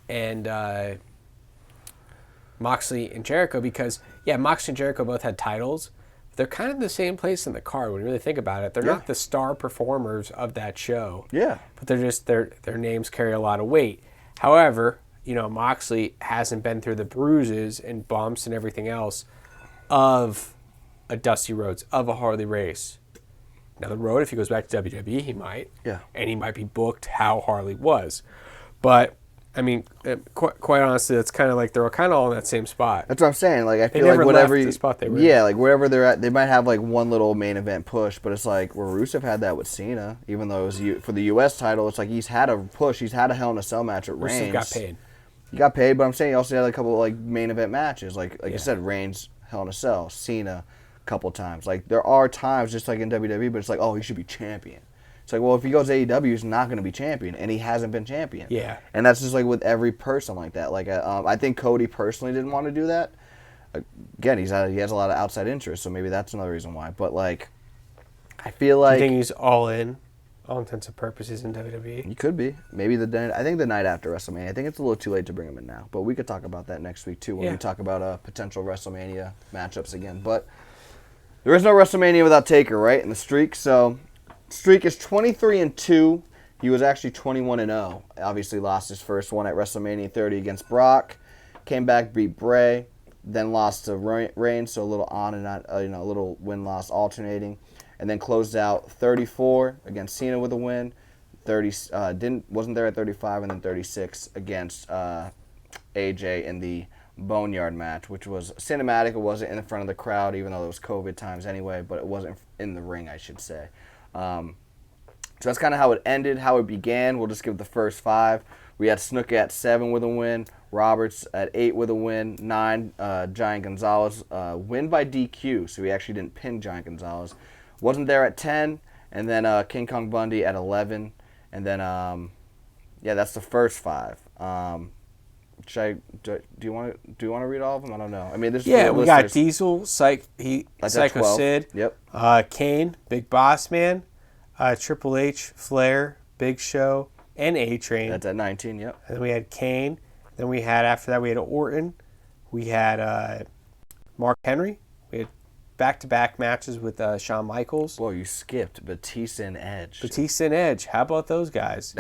and Jericho, because Moxley and Jericho both had titles. They're kind of the same place in the card when you really think about it. They're not the star performers of that show. Yeah. But they're just their names carry a lot of weight. However, Moxley hasn't been through the bruises and bumps and everything else of a Dusty Rhodes, of a Harley Race. Now the road, if he goes back to WWE, he might. Yeah. And he might be booked how Harley was. But I mean, quite honestly, that's kind of like they're kind of all in that same spot. That's what I'm saying. Like I feel like whatever the spot they were. Yeah, like wherever they're at, they might have like one little main event push, but it's like where Rusev had that with Cena. Even though it was for the U.S. title, it's like he's had a push. He's had a Hell in a Cell match at Reigns. Rusev got paid. He got paid, but I'm saying he also had a couple of like main event matches. Like I said, Reigns, Hell in a Cell, Cena, a couple times. Like there are times just like in WWE, but it's like, oh, he should be champion. It's like, well, if he goes to AEW, he's not going to be champion, and he hasn't been champion. Yeah. And that's just like with every person like that. Like I think Cody personally didn't want to do that. Again, he has a lot of outside interest, so maybe that's another reason why. But like, I feel like you think he's all in, all intents and purposes in WWE. He could be. Maybe I think the night after WrestleMania. I think it's a little too late to bring him in now, but we could talk about that next week too when we talk about potential WrestleMania matchups again. But there is no WrestleMania without Taker, right? In the streak, so. Streak is 23-2. He was actually 21-0. Obviously lost his first one at WrestleMania 30 against Brock. Came back, beat Bray, then lost to Reigns, so a little on and not, a little win-loss alternating, and then closed out 34 against Cena with a win. 30 wasn't there at 35, and then 36 against AJ in the Boneyard match, which was cinematic. It wasn't in front of the crowd, even though it was COVID times anyway, but it wasn't in the ring, I should say. So that's kind of how it ended, how it began. We'll just give the first 5. We had Snuka at 7 with a win, Roberts at 8 with a win, 9, Giant Gonzalez, win by DQ, so he actually didn't pin Giant Gonzalez. Wasn't there at 10, and then King Kong Bundy at 11, and then, that's the first 5. Do you want to read all of them? I don't know. I mean, we got Diesel, Psycho Sid, yep. Kane, Big Boss Man, Triple H, Flair, Big Show, and A-Train. That's at 19, yep. And then we had Kane. Then we had, after that, we had Orton. We had Mark Henry. We had back-to-back matches with Shawn Michaels. Whoa, you skipped Batista and Edge. Batista and Edge. How about those guys?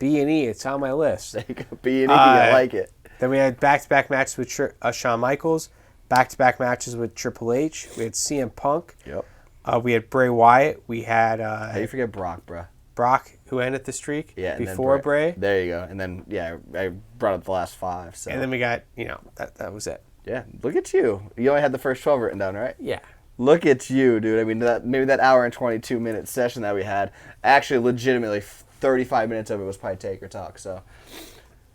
B&E, it's on my list. There you go. B&E, I like it. Then we had back-to-back matches with Shawn Michaels. Back-to-back matches with Triple H. We had CM Punk. Yep. We had Bray Wyatt. We had... How you forget Brock, bruh? Brock, who ended the streak before Bray. There you go. And then, I brought up the last 5. So. And then we got, that was it. Yeah, look at you. You only had the first 12 written down, right? Yeah. Look at you, dude. I mean, maybe that hour and 22-minute session that we had, actually legitimately 35 minutes of it was probably Taker talk. So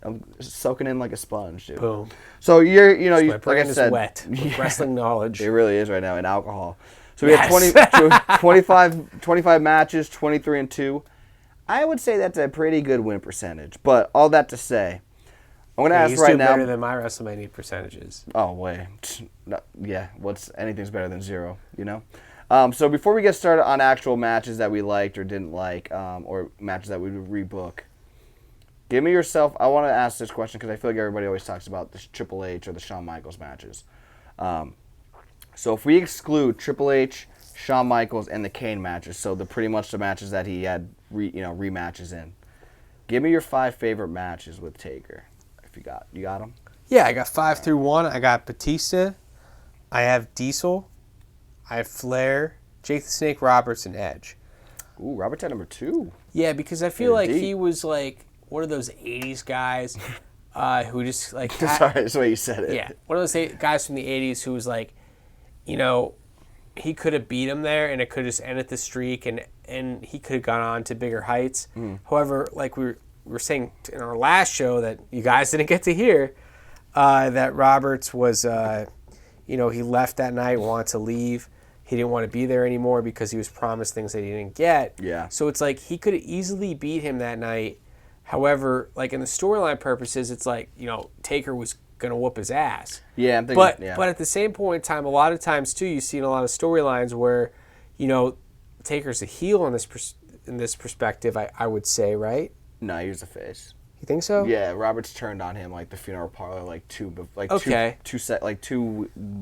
I'm soaking in like a sponge, dude. Boom. So you're, my like brain I said, is wet with wrestling knowledge. It really is right now, and alcohol. So we had 25 matches, 23-2. I would say that's a pretty good win percentage. But all that to say, I'm going to ask right now. Better than my WrestleMania percentages. Oh, wait. Anything's better than 0, So before we get started on actual matches that we liked or didn't like, or matches that we would rebook, give me yourself. I want to ask this question because I feel like everybody always talks about the Triple H or the Shawn Michaels matches. So if we exclude Triple H, Shawn Michaels, and the Kane matches, so pretty much the matches that he had rematches in, give me your 5 favorite matches with Taker. If you got them? Yeah, I got 5 through 1. I got Batista. I have Diesel. I have Flair, Jake the Snake Roberts, and Edge. Ooh, Roberts at number 2. Yeah, because I feel like he was like one of those 80s guys who just like... Sorry, that's the way you said it. Yeah, one of those guys from the 80s who was like, he could have beat him there and it could have just ended the streak and he could have gone on to bigger heights. However, like we were saying in our last show that you guys didn't get to hear, that Roberts was, he left that night, wanted to leave. He didn't want to be there anymore because he was promised things that he didn't get. Yeah. So it's like he could have easily beat him that night. However, like in the storyline purposes, it's like, Taker was going to whoop his ass. Yeah, I'm thinking, but at the same point in time, a lot of times too, you see in a lot of storylines where, Taker's a heel in this perspective. I would say, right? No, he was a face. You think so? Yeah, Roberts turned on him like the funeral parlor, two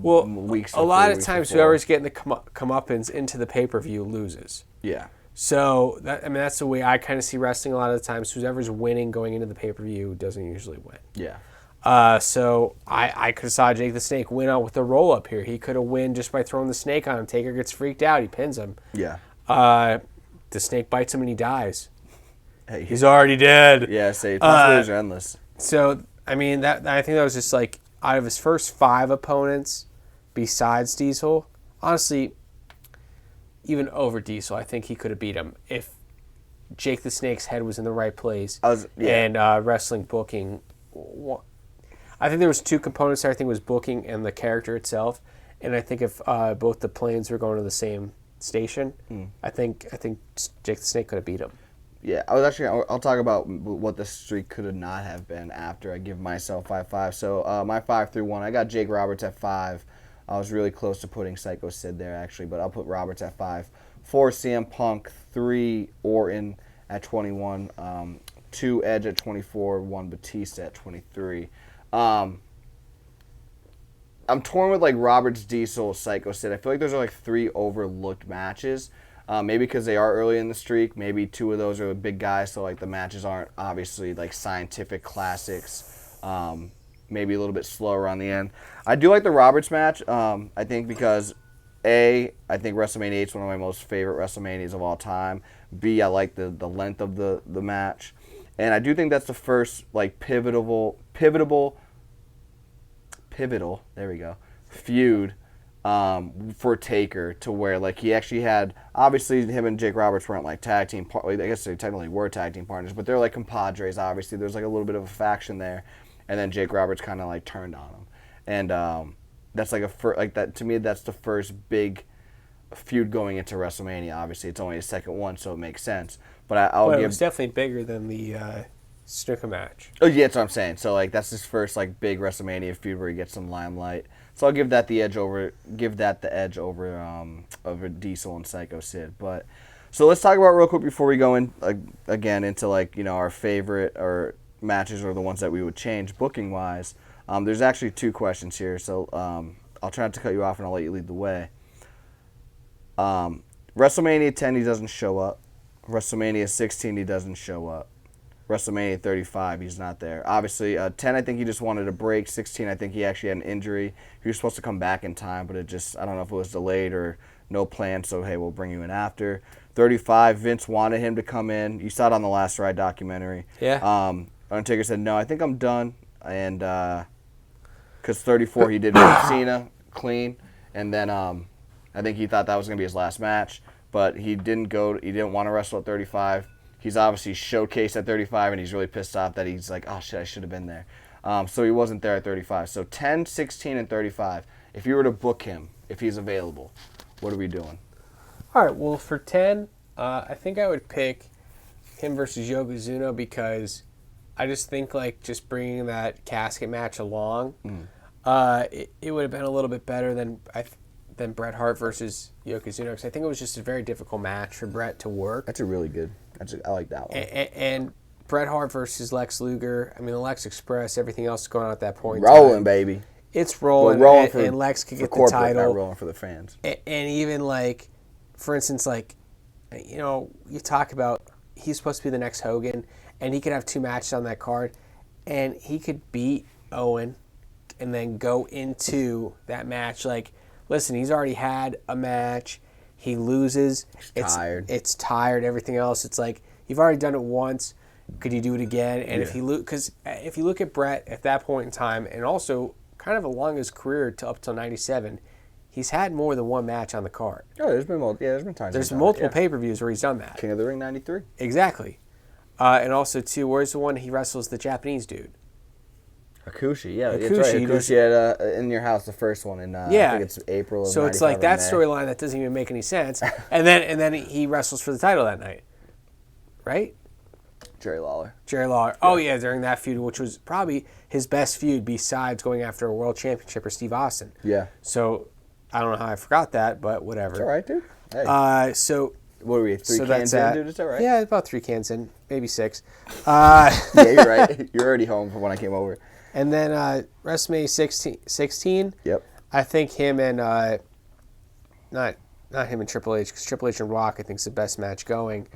weeks. A lot of times, whoever's getting the comeuppance into the pay-per-view loses. Yeah. So that's the way I kind of see wrestling a lot of the times. Whoever's winning going into the pay-per-view doesn't usually win. Yeah. So I could have saw Jake the Snake win out with a roll-up here. He could have win just by throwing the snake on him. Taker gets freaked out. He pins him. Yeah. The snake bites him and he dies. Hey, he's already dead. Yeah, possibilities are endless. So, I think that was just like, out of his first 5 opponents, besides Diesel, honestly, even over Diesel, I think he could have beat him if Jake the Snake's head was in the right place and wrestling booking. I think there was 2 components there. I think it was booking and the character itself. And I think if both the planes were going to the same station, I think Jake the Snake could have beat him. Yeah, I'll talk about what the streak could have not have been after I give myself 5-5. So my 5 through 1, I got Jake Roberts at 5. I was really close to putting Psycho Sid there, actually, but I'll put Roberts at 5. 4, CM Punk. 3, Orton at 21. 2, Edge at 24. 1, Batista at 23. I'm torn with like Roberts, Diesel, Psycho Sid. I feel like those are like 3 overlooked matches. Maybe because they are early in the streak. Maybe 2 of those are big guys, so like the matches aren't obviously like scientific classics. maybe a little bit slower on the end. I do like the Roberts match. I think because I think WrestleMania 8 is one of my most favorite WrestleManias of all time. B, I like the length of the match. And I do think that's the first like pivotal, there we go, feud for Taker, to where like he actually had, obviously him and Jake Roberts weren't like tag team, I guess they technically were tag team partners, but they're like compadres. Obviously there's like a little bit of a faction there, and then Jake Roberts kind of like turned on him, and that's like that to me. That's the first big feud going into WrestleMania. Obviously it's only a second one, so it makes sense. But it was definitely bigger than the snooker match. Oh yeah, that's what I'm saying. So like that's his first like big WrestleMania feud where he gets some limelight. So I'll give that the edge over Diesel and Psycho Sid. But so let's talk about real quick before we go in again into like, you know, our favorite or matches or the ones that we would change booking wise. There's actually 2 questions here, so I'll try not to cut you off and I'll let you lead the way. WrestleMania 10 he doesn't show up. WrestleMania 16 he doesn't show up. WrestleMania 35 he's not there. Obviously 10 I think he just wanted a break. 16 I think he actually had an injury. He was supposed to come back in time, but it just, I don't know if it was delayed or no plan, so hey, we'll bring you in after. 35 Vince wanted him to come in. You saw it on the Last Ride documentary. Yeah. Undertaker said no, I think I'm done, and because 34 he did with Cena clean, and then I think he thought that was gonna be his last match, but he didn't want to wrestle at 35. He's obviously showcased at 35, and he's really pissed off that he's like, oh shit, I should have been there. So he wasn't there at 35. So 10, 16, and 35, if you were to book him, if he's available, what are we doing? All right, well, for 10, I think I would pick him versus Yokozuna, because I just think like just bringing that casket match along, it would have been a little bit better than Bret Hart versus Yokozuna, because I think it was just a very difficult match for Bret to work. That's a really good. I like that one. And Bret Hart versus Lex Luger. I mean, the Lex Express, everything else going on at that point. Rolling, baby. It's rolling. And Lex could get the title. Not rolling for the fans. And even like, for instance, like, you know, you talk about he's supposed to be the next Hogan, and he could have 2 matches on that card, and he could beat Owen, and then go into that match like, listen, he's already had a match. He loses. It's tired. Everything else. It's like, you've already done it once. Could you do it again? And if you look at Bret at that point in time, and also kind of along his career up till '97, he's had more than one match on the card. Oh, there's been times. There's multiple pay-per-views where he's done that. King of the Ring '93. Exactly. And also too, where's the one he wrestles the Japanese dude? Hakushi, yeah, that's right. Hakushi at In Your House, the first one, and I think it's April of 95. So it's like that storyline that doesn't even make any sense, and then he wrestles for the title that night, right? Jerry Lawler. Yeah. Oh yeah, during that feud, which was probably his best feud besides going after a world championship or Steve Austin. Yeah. So I don't know how I forgot that, but whatever. It's all right, dude. Hey. So what are we? 3 cans in, dude? Is that right? Yeah, about 3 cans in, maybe 6. Yeah, you're right. You're already home from when I came over. And then WrestleMania 16. Yep. I think him and not him and Triple H, because Triple H and Rock I think is the best match going.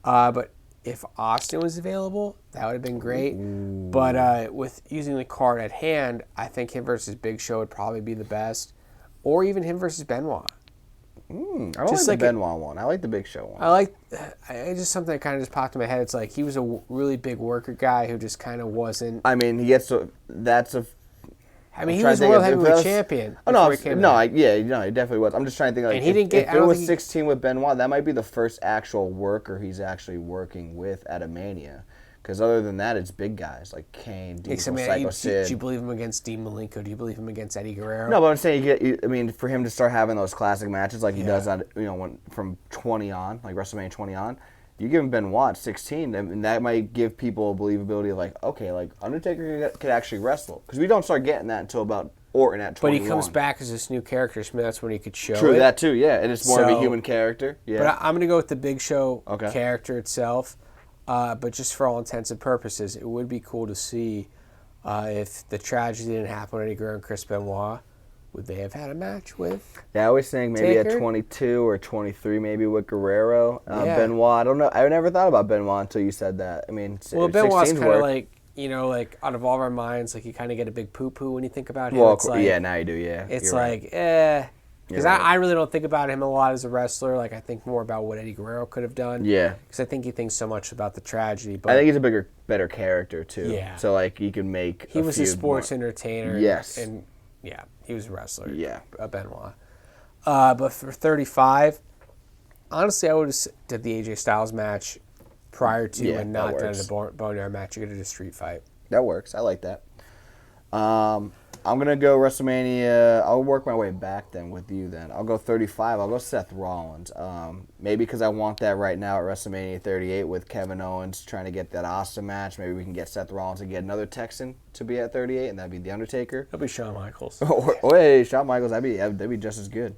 But if Austin was available, that would have been great. Ooh. But with using the card at hand, I think him versus Big Show would probably be the best, or even him versus Benoit. I don't like the Benoit one. I like the Big Show one. I just something that kind of just popped in my head. It's like he was a really big worker guy who just kind of wasn't. I mean, he gets to. That's a. I mean, he was world heavyweight champion. Oh no, he definitely was. I'm just trying to think. Like, and he didn't get. If it was 16 with Benoit, that might be the first actual worker he's actually working with at a Mania. Because other than that, it's big guys like Kane, Diesel, Psycho Sid. Do you believe him against Dean Malenko? Do you believe him against Eddie Guerrero? No, but I'm saying, I mean, for him to start having those classic matches like he does on, from 20 on, like WrestleMania 20 on, you give him Benoit 16, and that might give people a believability of like, okay, like Undertaker could actually wrestle. Because we don't start getting that until about Orton at 21. But he comes back as this new character, so that's when he could show True, it. that too, yeah. And it's more of a human character. Yeah. But I'm going to go with the Big Show character itself. But just for all intents and purposes, it would be cool to see if the tragedy didn't happen with Eddie Guerrero and Chris Benoit, would they have had a match with? Yeah, I was saying maybe Taker? at 22 or 23, maybe with Guerrero. Benoit, I don't know. I never thought about Benoit until you said that. I mean, Benoit's kind of like, like out of all of our minds, like you kind of get a big poo-poo when you think about him. Well, It's like, yeah, now you do, yeah. It's You're like, right. Because You're right. I really don't think about him a lot as a wrestler. Like, I think more about what Eddie Guerrero could have done. Yeah. Because I think he thinks so much about the tragedy. But I think he's a better character, too. Yeah. So, like, he can make he was a sports entertainer. Yes. And, yeah, he was a wrestler. Yeah. Benoit. But for 35, honestly, I would have did the AJ Styles match prior to and not done a Boneyard match. You did a street fight. That works. I like that. I'm going to go WrestleMania. I'll work my way back then with you then. I'll go 35. I'll go Seth Rollins. Maybe because I want that right now at WrestleMania 38 with Kevin Owens trying to get that awesome match. Maybe we can get Seth Rollins and get another Texan to be at 38, and that'd be The Undertaker. That'd be Shawn Michaels. Hey, Shawn Michaels, that'd be just as good.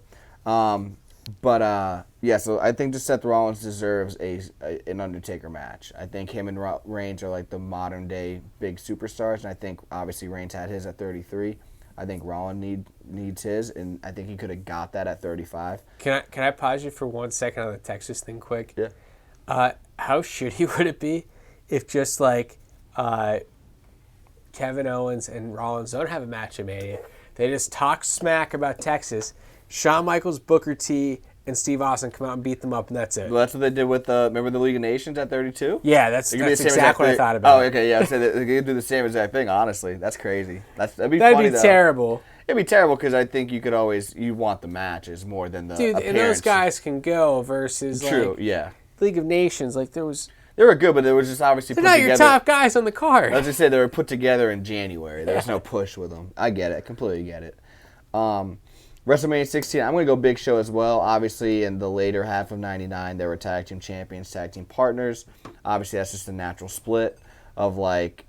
Yeah, so I think just Seth Rollins deserves an Undertaker match. I think him and Reigns are like the modern day big superstars, and I think obviously Reigns had his at 33. I think Rollins needs his, and I think he could have got that at 35. Can I pause you for 1 second on the Texas thing quick? Yeah. How shitty would it be if just like Kevin Owens and Rollins don't have a match at Mania? They just talk smack about Texas. Shawn Michaels, Booker T, and Steve Austin come out and beat them up, and that's it. Well, that's what they did with remember the League of Nations at 32? Yeah, that's exactly what I thought about. Oh, okay, yeah. So they could do the same exact thing, honestly. That's crazy. That'd be That'd funny, be though. terrible. It'd be terrible because I think you want the matches more than the appearance. And those guys can go versus True, yeah. League of Nations. Like they were good, but they were just obviously they're put not together. your top guys on the card. I was just say they were put together in January. There was no push with them. I get it. I completely get it. WrestleMania 16, I'm going to go Big Show as well. Obviously, in the later half of 99, they were tag team champions, tag team partners. Obviously, that's just a natural split of, like,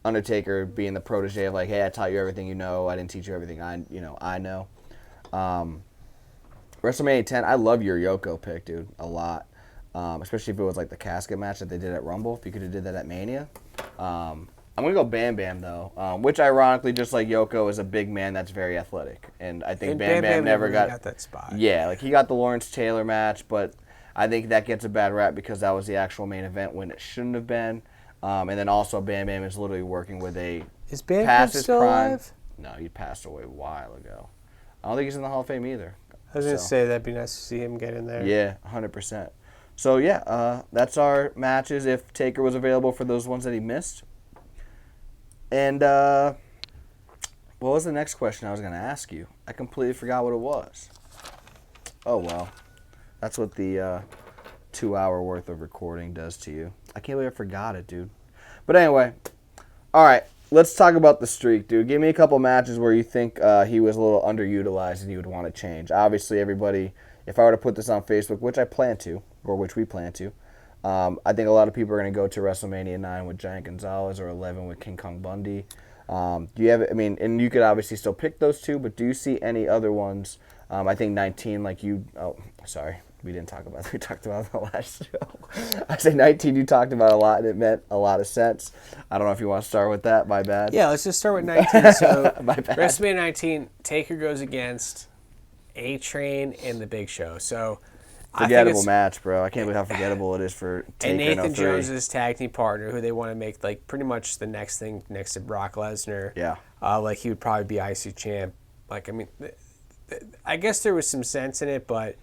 Undertaker being the protege of, like, hey, I taught you everything you know. I didn't teach you everything I know. WrestleMania 10, I love your Yoko pick, dude, a lot. Especially if it was, like, the casket match that they did at Rumble. If you could have did that at Mania. I'm going to go Bam Bam, though, which ironically, just like Yoko, is a big man that's very athletic. And I think Bam Bam never got that spot. Yeah, like he got the Lawrence Taylor match, but I think that gets a bad rap because that was the actual main event when it shouldn't have been. And then also Bam Bam is literally working with Is Bam Bam still alive? No, he passed away a while ago. I don't think he's in the Hall of Fame either. I was going to say that'd be nice to see him get in there. Yeah, 100%. So, yeah, that's our matches if Taker was available for those ones that he missed. And what was the next question I was going to ask you? I completely forgot what it was. Oh, well. That's what the 2 hour worth of recording does to you. I can't believe I forgot it, dude. But anyway, all right. Let's talk about the streak, dude. Give me a couple matches where you think he was a little underutilized and you would want to change. Obviously, everybody, if I were to put this on Facebook, which I plan to, or which we plan to, I think a lot of people are going to go to WrestleMania 9 with Giant Gonzalez or 11 with King Kong Bundy. Do you have, and you could obviously still pick those two, but do you see any other ones? I think 19, like you, sorry, we didn't talk about that. We talked about it on the last show. I say 19 you talked about a lot, and it meant a lot of sense. I don't know if you want to start with that. My bad. Yeah, let's just start with 19. So My bad. WrestleMania 19, Taker goes against A-Train and The Big Show. So forgettable match, bro. I can't believe how forgettable it is for Taker. And Nathan in 03. Jones' tag team partner, who they want to make like pretty much the next thing next to Brock Lesnar. Yeah. Like he would probably be IC champ. Like I mean, I guess there was some sense in it, but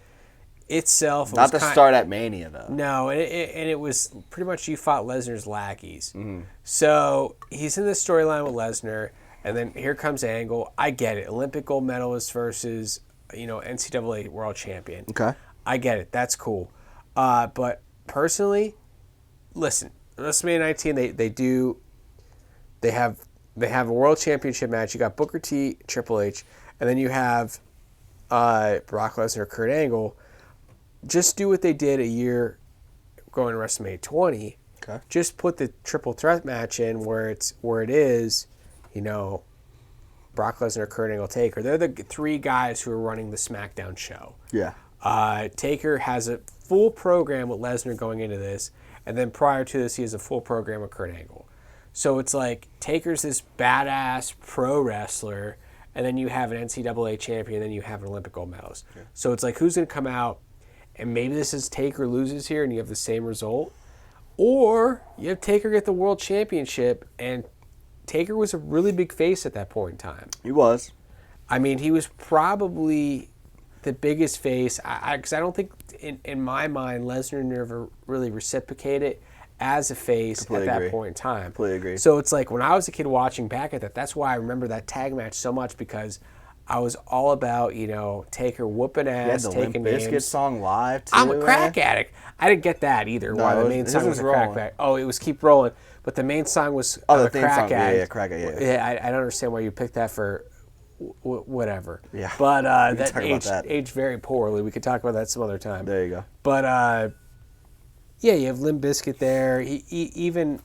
itself not the start at Mania though. No, and it was pretty much you fought Lesnar's lackeys. Mm-hmm. So he's in the storyline with Lesnar, and then here comes Angle. I get it, Olympic gold medalist versus NCAA world champion. Okay. I get it. That's cool. But personally, listen, WrestleMania 19, they have a world championship match. You got Booker T, Triple H, and then you have Brock Lesnar, Kurt Angle. Just do what they did a year going to WrestleMania 20. Okay. Just put the triple threat match in where it is, Brock Lesnar, Kurt Angle, Taker. They're the three guys who are running the SmackDown show. Yeah. Taker has a full program with Lesnar going into this, and then prior to this, he has a full program with Kurt Angle. So it's like Taker's this badass pro wrestler, and then you have an NCAA champion, and then you have an Olympic gold medalist. Yeah. So it's like who's going to come out, and maybe this is Taker loses here, and you have the same result, Or you have Taker get the world championship, and Taker was a really big face at that point in time. He was. I mean, he was probably the biggest face, because I don't think, in my mind, Lesnar never really reciprocated as a face Completely at that agree. point in time. Completely agree. So it's like when I was a kid watching back at that, that's why I remember that tag match so much, because I was all about, Taker whooping He had ass, the taking Limp Bizkit names. song live, too. I'm a crack man. addict. I didn't get that either. No, Why the it main was- song his was a was crack rolling. back. Oh, it was Keep Rolling. But the main song was Oh, I'm the a theme crack song. addict. Yeah, crack addict, Yeah, I don't understand why you picked that for whatever. Yeah. But We can that talk about that. aged very poorly. We could talk about that some other time. There you go. But yeah, you have Limp Bizkit there. Even,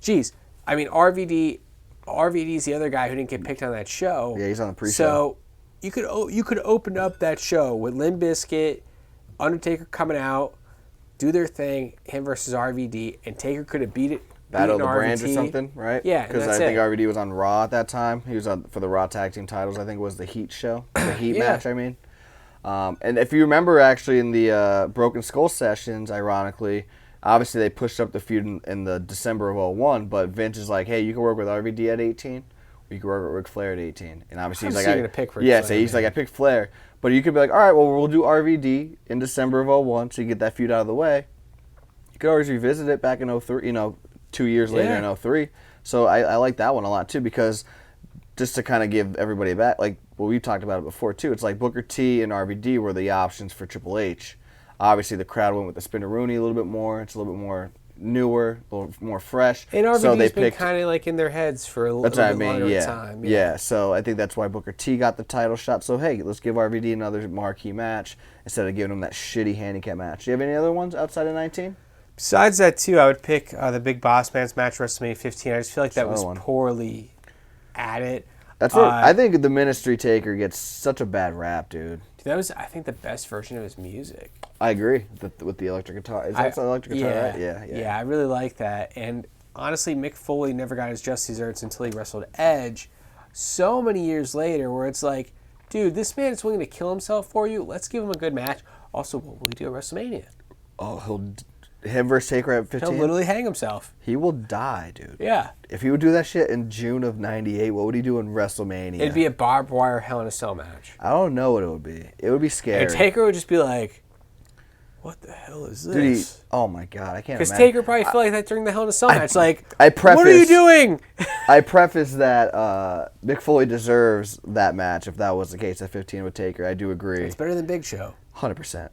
geez, I mean RVD's the other guy who didn't get picked on that show. Yeah, he's on the pre-show. So you could open up that show with Limp Bizkit, Undertaker coming out, do their thing, him versus RVD, and Taker could have beaten Battle of the RVD. Brands or something, right? Yeah, and because I that's think it. RVD was on Raw at that time. He was on for the Raw Tag Team titles. I think it was the Heat show, the Heat Yeah. match. I mean, and if you remember, actually in the Broken Skull sessions, ironically, obviously they pushed up the feud in the December of 01, but Vince is like, hey, you can work with RVD at 18, or you can work with Ric Flair at 18, and obviously he's like, You're gonna pick Ric yeah, Flair, so he's man. like, I picked Flair, but you could be like, all right, well we'll do RVD in December of 01, so you get that feud out of the way. You could always revisit it back in 03, 2 years later Yeah. in 03. So I like that one a lot too, because just to kind of give everybody back, like, well, we talked about it before too. It's like Booker T and RVD were the options for Triple H. Obviously, the crowd went with the Spinneroonie a little bit more. It's a little bit more newer, a little more fresh. And RVD's so they been picked. kind of like in their heads for a That's little what I bit mean. longer Yeah. time. Yeah. So I think that's why Booker T got the title shot. So hey, let's give RVD another marquee match instead of giving him that shitty handicap match. Do you have any other ones outside of 19? Besides that, too, I would pick the Big Boss Man's match WrestleMania 15. I just feel like that was Another one. poorly added. That's what I think. The Ministry Taker gets such a bad rap, dude. That was, I think, the best version of his music. I agree with the electric guitar. Is that the electric guitar? Yeah, Right? Yeah. Yeah, I really like that. And honestly, Mick Foley never got his just desserts until he wrestled Edge so many years later, where it's like, dude, this man is willing to kill himself for you. Let's give him a good match. Also, what will he do at WrestleMania? Oh, him versus Taker at 15. He'll literally hang himself. He will die, dude. Yeah. If he would do that shit in June of '98, what would he do in WrestleMania? It'd be a barbed wire Hell in a Cell match. I don't know what it would be. It would be scary. And Taker would just be like, what the hell is Dude, this? oh my god, I can't Because imagine. Taker probably felt like that during the Hell in a Cell match. Like, I what are you preface- doing? I preface that Mick Foley deserves that match if that was the case at 15 with Taker. I do agree. It's better than Big Show. 100%.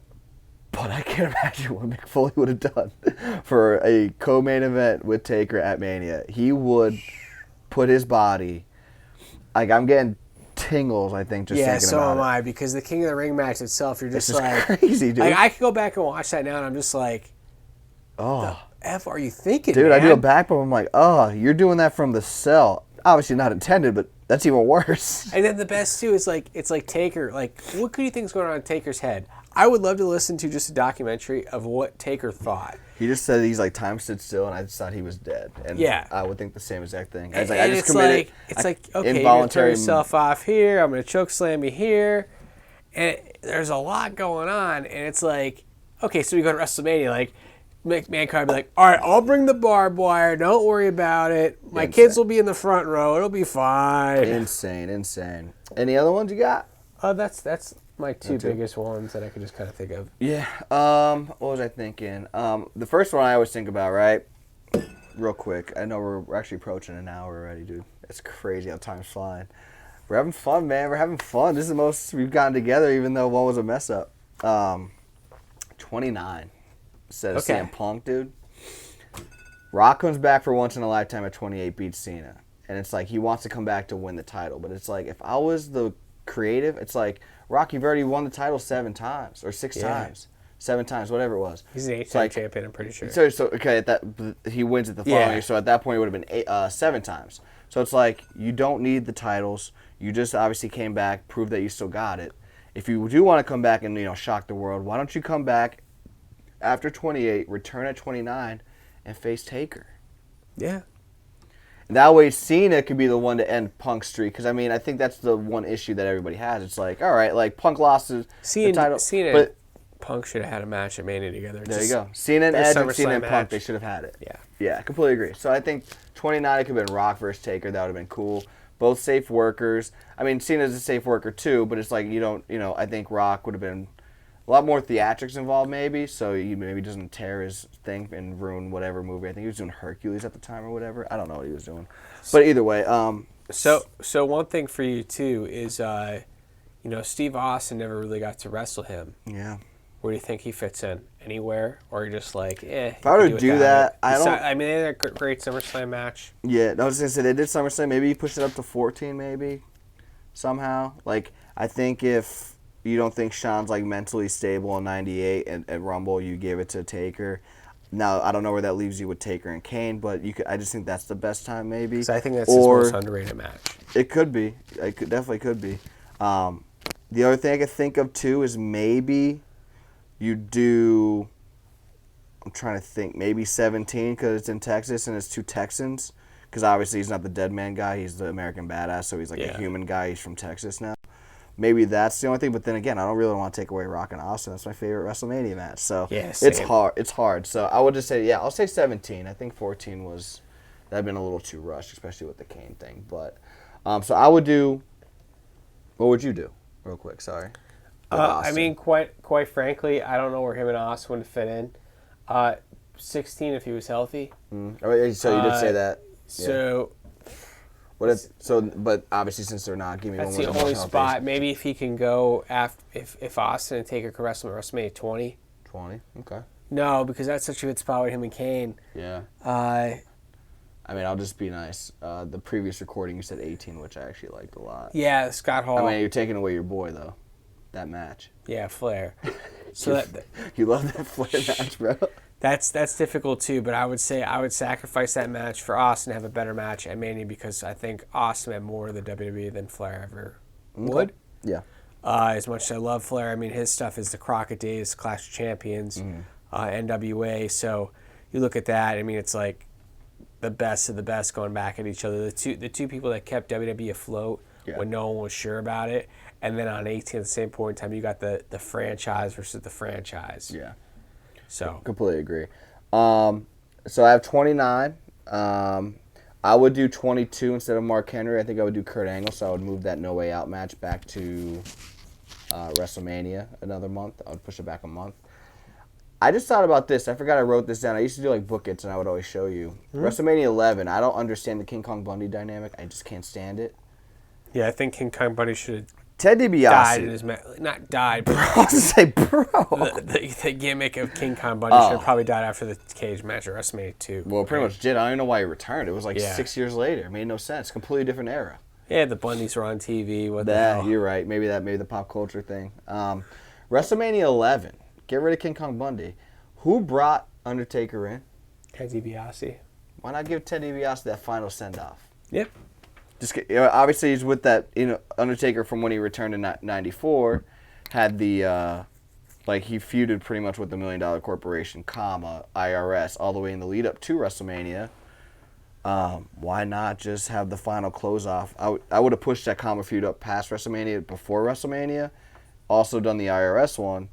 But I can't imagine what Mick Foley would have done for a co-main event with Taker at Mania. He would put his body, like, I'm getting tingles, I think, just Yeah, thinking so about am it. I. Because the King of the Ring match itself, you're just It's just like, crazy, dude. like, I could go back and watch that now, and I'm just like, Oh, F are you thinking, dude, man? I do a back bump. I'm like, oh, you're doing that from the cell. Obviously not intended, but that's even worse. And then the best too is like, it's like Taker. Like, what could you think is going on in Taker's head? I would love to listen to just a documentary of what Taker thought. He just said he's like, time stood still, and I just thought he was dead. And Yeah. I would think the same exact thing. I was like, And I just it's committed. like, it's like, okay, you're gonna throw yourself off here. I'm gonna choke slam you here, and there's a lot going on. And it's like, okay, so we go to WrestleMania. Like, Mankind would be like, all right, I'll bring the barbed wire. Don't worry about it. My kids will be in the front row. It'll be fine. Insane. Any other ones you got? That's my two biggest ones that I could just kind of think of. Yeah. What was I thinking? The first one I always think about, right? Real quick. I know we're actually approaching an hour already, dude. It's crazy how time's flying. We're having fun, man. We're having fun. This is the most we've gotten together, even though one was a mess up. 29. Instead of Okay. CM Punk, dude. Rock comes back for once in a lifetime at 28, beats Cena. And it's like he wants to come back to win the title. But it's like, if I was the creative, it's like, Rock, you've already won the title 7 times or 6 times. 7 times, whatever it was. He's an 8-time champion, I'm pretty sure. So okay, he wins it the following year. So at that point, it would have been 7 times. So it's like, you don't need the titles. You just obviously came back, proved that you still got it. If you do want to come back and shock the world, why don't you come back after 28, return at 29, and face Taker? Yeah. And that way, Cena could be the one to end Punk's streak. Because, I mean, I think that's the one issue that everybody has. It's like, all right, like, Punk lost the title. Cena But Punk should have had a match at Mania together. There you go. Cena and Edge and Cena and Punk, match. they should have had it. Yeah. Yeah, I completely agree. So I think 29, it could have been Rock versus Taker. That would have been cool. Both safe workers. I mean, Cena's a safe worker too, but it's like I think Rock would have been a lot more theatrics involved maybe, so he maybe doesn't tear his thing and ruin whatever movie. I think he was doing Hercules at the time or whatever. I don't know what he was doing. But either way. So one thing for you too is, Steve Austin never really got to wrestle him. Yeah. Where do you think he fits in? Anywhere? Or you're just like, If I were to do that, I don't... I mean, they had a great SummerSlam match. Yeah, I was going to say, they did SummerSlam. Maybe you pushed it up to 14, maybe, somehow. Like, I think if you don't think Shawn's, like, mentally stable in 98 at Rumble, you give it to Taker. Now, I don't know where that leaves you with Taker and Kane, but I just think that's the best time, maybe. Because I think that's his most underrated match. It could be. Definitely could be. The other thing I could think of, too, is maybe... You do, I'm trying to think, maybe 17 because it's in Texas and it's 2 Texans. Because obviously he's not the Deadman guy, he's the American Badass, so he's like a human guy. He's from Texas now. Maybe that's the only thing. But then again, I don't really want to take away Rock and Austin. That's my favorite WrestleMania match. So it's hard. It's hard. So I would just say, I'll say 17. I think 14 that'd been a little too rushed, especially with the Kane thing. But so I would do. What would you do, real quick? Sorry. I mean, quite frankly, I don't know where him and Austin would fit in. 16 if he was healthy. So you did say that. So, but obviously since they're not, give me that's one more. the only spot. Maybe if he can go if Austin and Taker could wrestle at WrestleMania 20. 20, okay. No, because that's such a good spot with him and Kane. Yeah. I mean, I'll just be nice. The previous recording you said 18, which I actually liked a lot. Yeah, Scott Hall. I mean, you're taking away your boy though. That match. Yeah, Flair. So you love that Flair match, bro. That's difficult too, but I would say I would sacrifice that match for Austin to have a better match at Mania because I think Austin had more of the WWE than Flair ever would. Yeah. As much as I love Flair, I mean his stuff is the Crockett Days, Clash of Champions, NWA. So you look at that. I mean it's like the best of the best going back at each other. The two people that kept WWE afloat when no one was sure about it. And then on 18 at the same point in time, you got the franchise versus the franchise. Yeah. So completely agree. So I have 29. I would do 22 instead of Mark Henry. I think I would do Kurt Angle, so I would move that No Way Out match back to WrestleMania another month. I would push it back a month. I just thought about this. I forgot I wrote this down. I used to do like book its, and I would always show you. WrestleMania 11, I don't understand the King Kong Bundy dynamic. I just can't stand it. Yeah, I think King Kong Bundy should have Ted DiBiase died in his not died, but I was to say, bro. The gimmick of King Kong Bundy should have probably died after the cage match at WrestleMania 2. Well, pretty much did. I don't even know why he returned. It was like 6 years later. It made no sense. Completely different era. Yeah, the Bundys were on TV. What the hell? You're right. Maybe the pop culture thing. WrestleMania 11. Get rid of King Kong Bundy. Who brought Undertaker in? Ted DiBiase. Why not give Ted DiBiase that final send-off? Yep. Just obviously he's with that Undertaker from when he returned in '94, had the he feuded pretty much with the $1 Million Corporation, IRS, all the way in the lead up to WrestleMania. Why not just have the final close off? I would have pushed that feud up past WrestleMania, before WrestleMania. Also done the IRS one,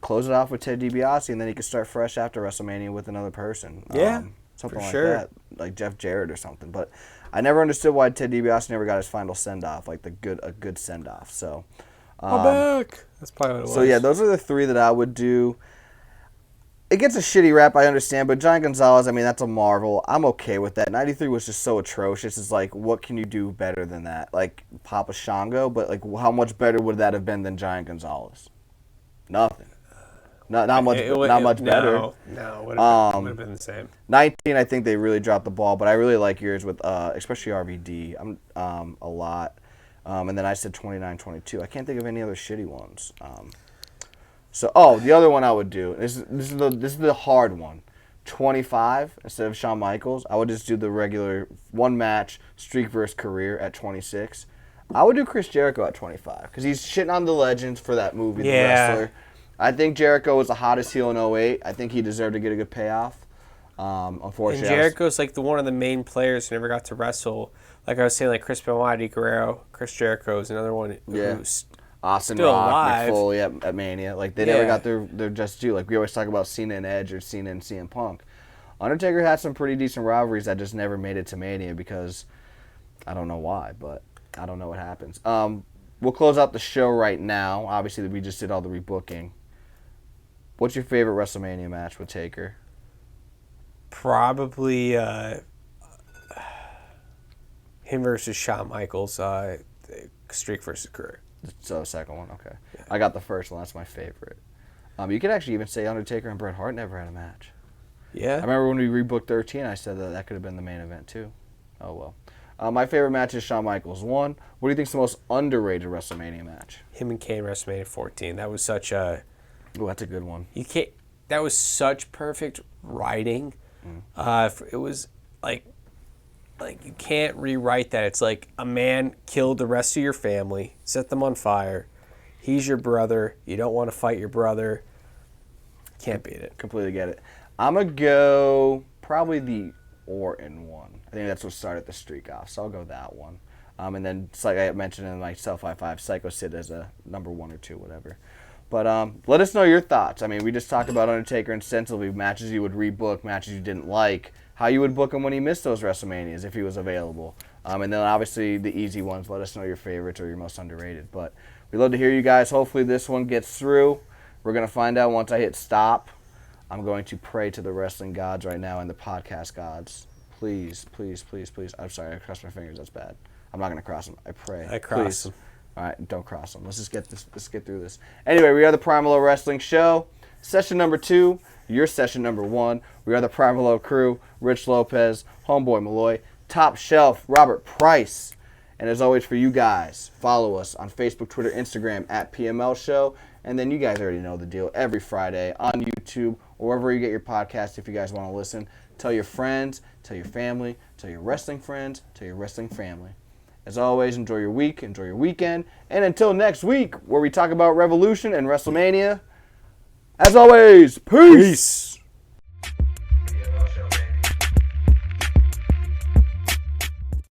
close it off with Ted DiBiase, and then he could start fresh after WrestleMania with another person. Yeah, something like sure. that, like Jeff Jarrett or something. But I never understood why Ted DiBiase never got his final send-off, like a good send-off. So, I'm back. That's probably what it was. So, yeah, those are the 3 that I would do. It gets a shitty rap, I understand, but Giant Gonzalez, I mean, that's a marvel. I'm okay with that. 93 was just so atrocious. It's like, what can you do better than that? Like, Papa Shango, but, like, how much better would that have been than Giant Gonzalez? Nothing. Not much better. No, it would have been the same. 19, I think they really dropped the ball, but I really like yours with, especially RVD, a lot. And then I said 29, 22. I can't think of any other shitty ones. The other one I would do. This is the hard one. 25 instead of Shawn Michaels. I would just do the regular one match streak versus career at 26. I would do Chris Jericho at 25 because he's shitting on the legends for that movie, The Wrestler. I think Jericho was the hottest heel in 08. I think he deserved to get a good payoff. Unfortunately, and Jericho's like one of the main players who never got to wrestle. Like I was saying, like Chris Benoit, Eddie Guerrero, Chris Jericho is another one. Austin Still Rock, alive. Mick Foley at Mania. Like, they never got their just due. Like, we always talk about Cena and Edge or Cena and CM Punk. Undertaker had some pretty decent rivalries that just never made it to Mania because I don't know why, but I don't know what happens. We'll close out the show right now. Obviously, we just did all the rebooking. What's your favorite WrestleMania match with Taker? Probably him versus Shawn Michaels, streak versus career. So, second one, okay. Yeah. I got the first one. That's my favorite. You could actually even say Undertaker and Bret Hart never had a match. Yeah. I remember when we rebooked 13, I said that could have been the main event, too. Oh, well. My favorite match is Shawn Michaels. One, what do you think is the most underrated WrestleMania match? Him and Kane WrestleMania 14. That was such a... Oh, that's a good one. You can't... That was such perfect writing. It was like you can't rewrite that. It's like a man killed the rest of your family, set them on fire. He's your brother. You don't want to fight your brother. Can't beat it. Completely get it. I'm going to go probably the Orton one. I think that's what started the streak off, so I'll go that one. And then, it's like I mentioned in my Self High Five, Psycho Sid as a number 1 or 2, whatever. But let us know your thoughts. I mean, we just talked about Undertaker extensively, matches you would rebook, matches you didn't like, how you would book him when he missed those WrestleManias if he was available. And then obviously the easy ones, let us know your favorites or your most underrated. But we'd love to hear you guys. Hopefully this one gets through. We're going to find out once I hit stop. I'm going to pray to the wrestling gods right now and the podcast gods. Please, please, please, please. I'm sorry, I crossed my fingers. That's bad. I'm not going to cross them. I pray. I cross them. All right, don't cross them. Let's get through this. Anyway, we are the Primal Wrestling Show. Session number 2, your session number 1. We are the Primal Crew. Rich Lopez, Homeboy Malloy, Top Shelf, Robert Price. And as always for you guys, follow us on Facebook, Twitter, Instagram at PML Show. And then you guys already know the deal. Every Friday on YouTube or wherever you get your podcast if you guys want to listen. Tell your friends, tell your family, tell your wrestling friends, tell your wrestling family. As always, enjoy your week, enjoy your weekend. And until next week, where we talk about Revolution and WrestleMania, as always, peace!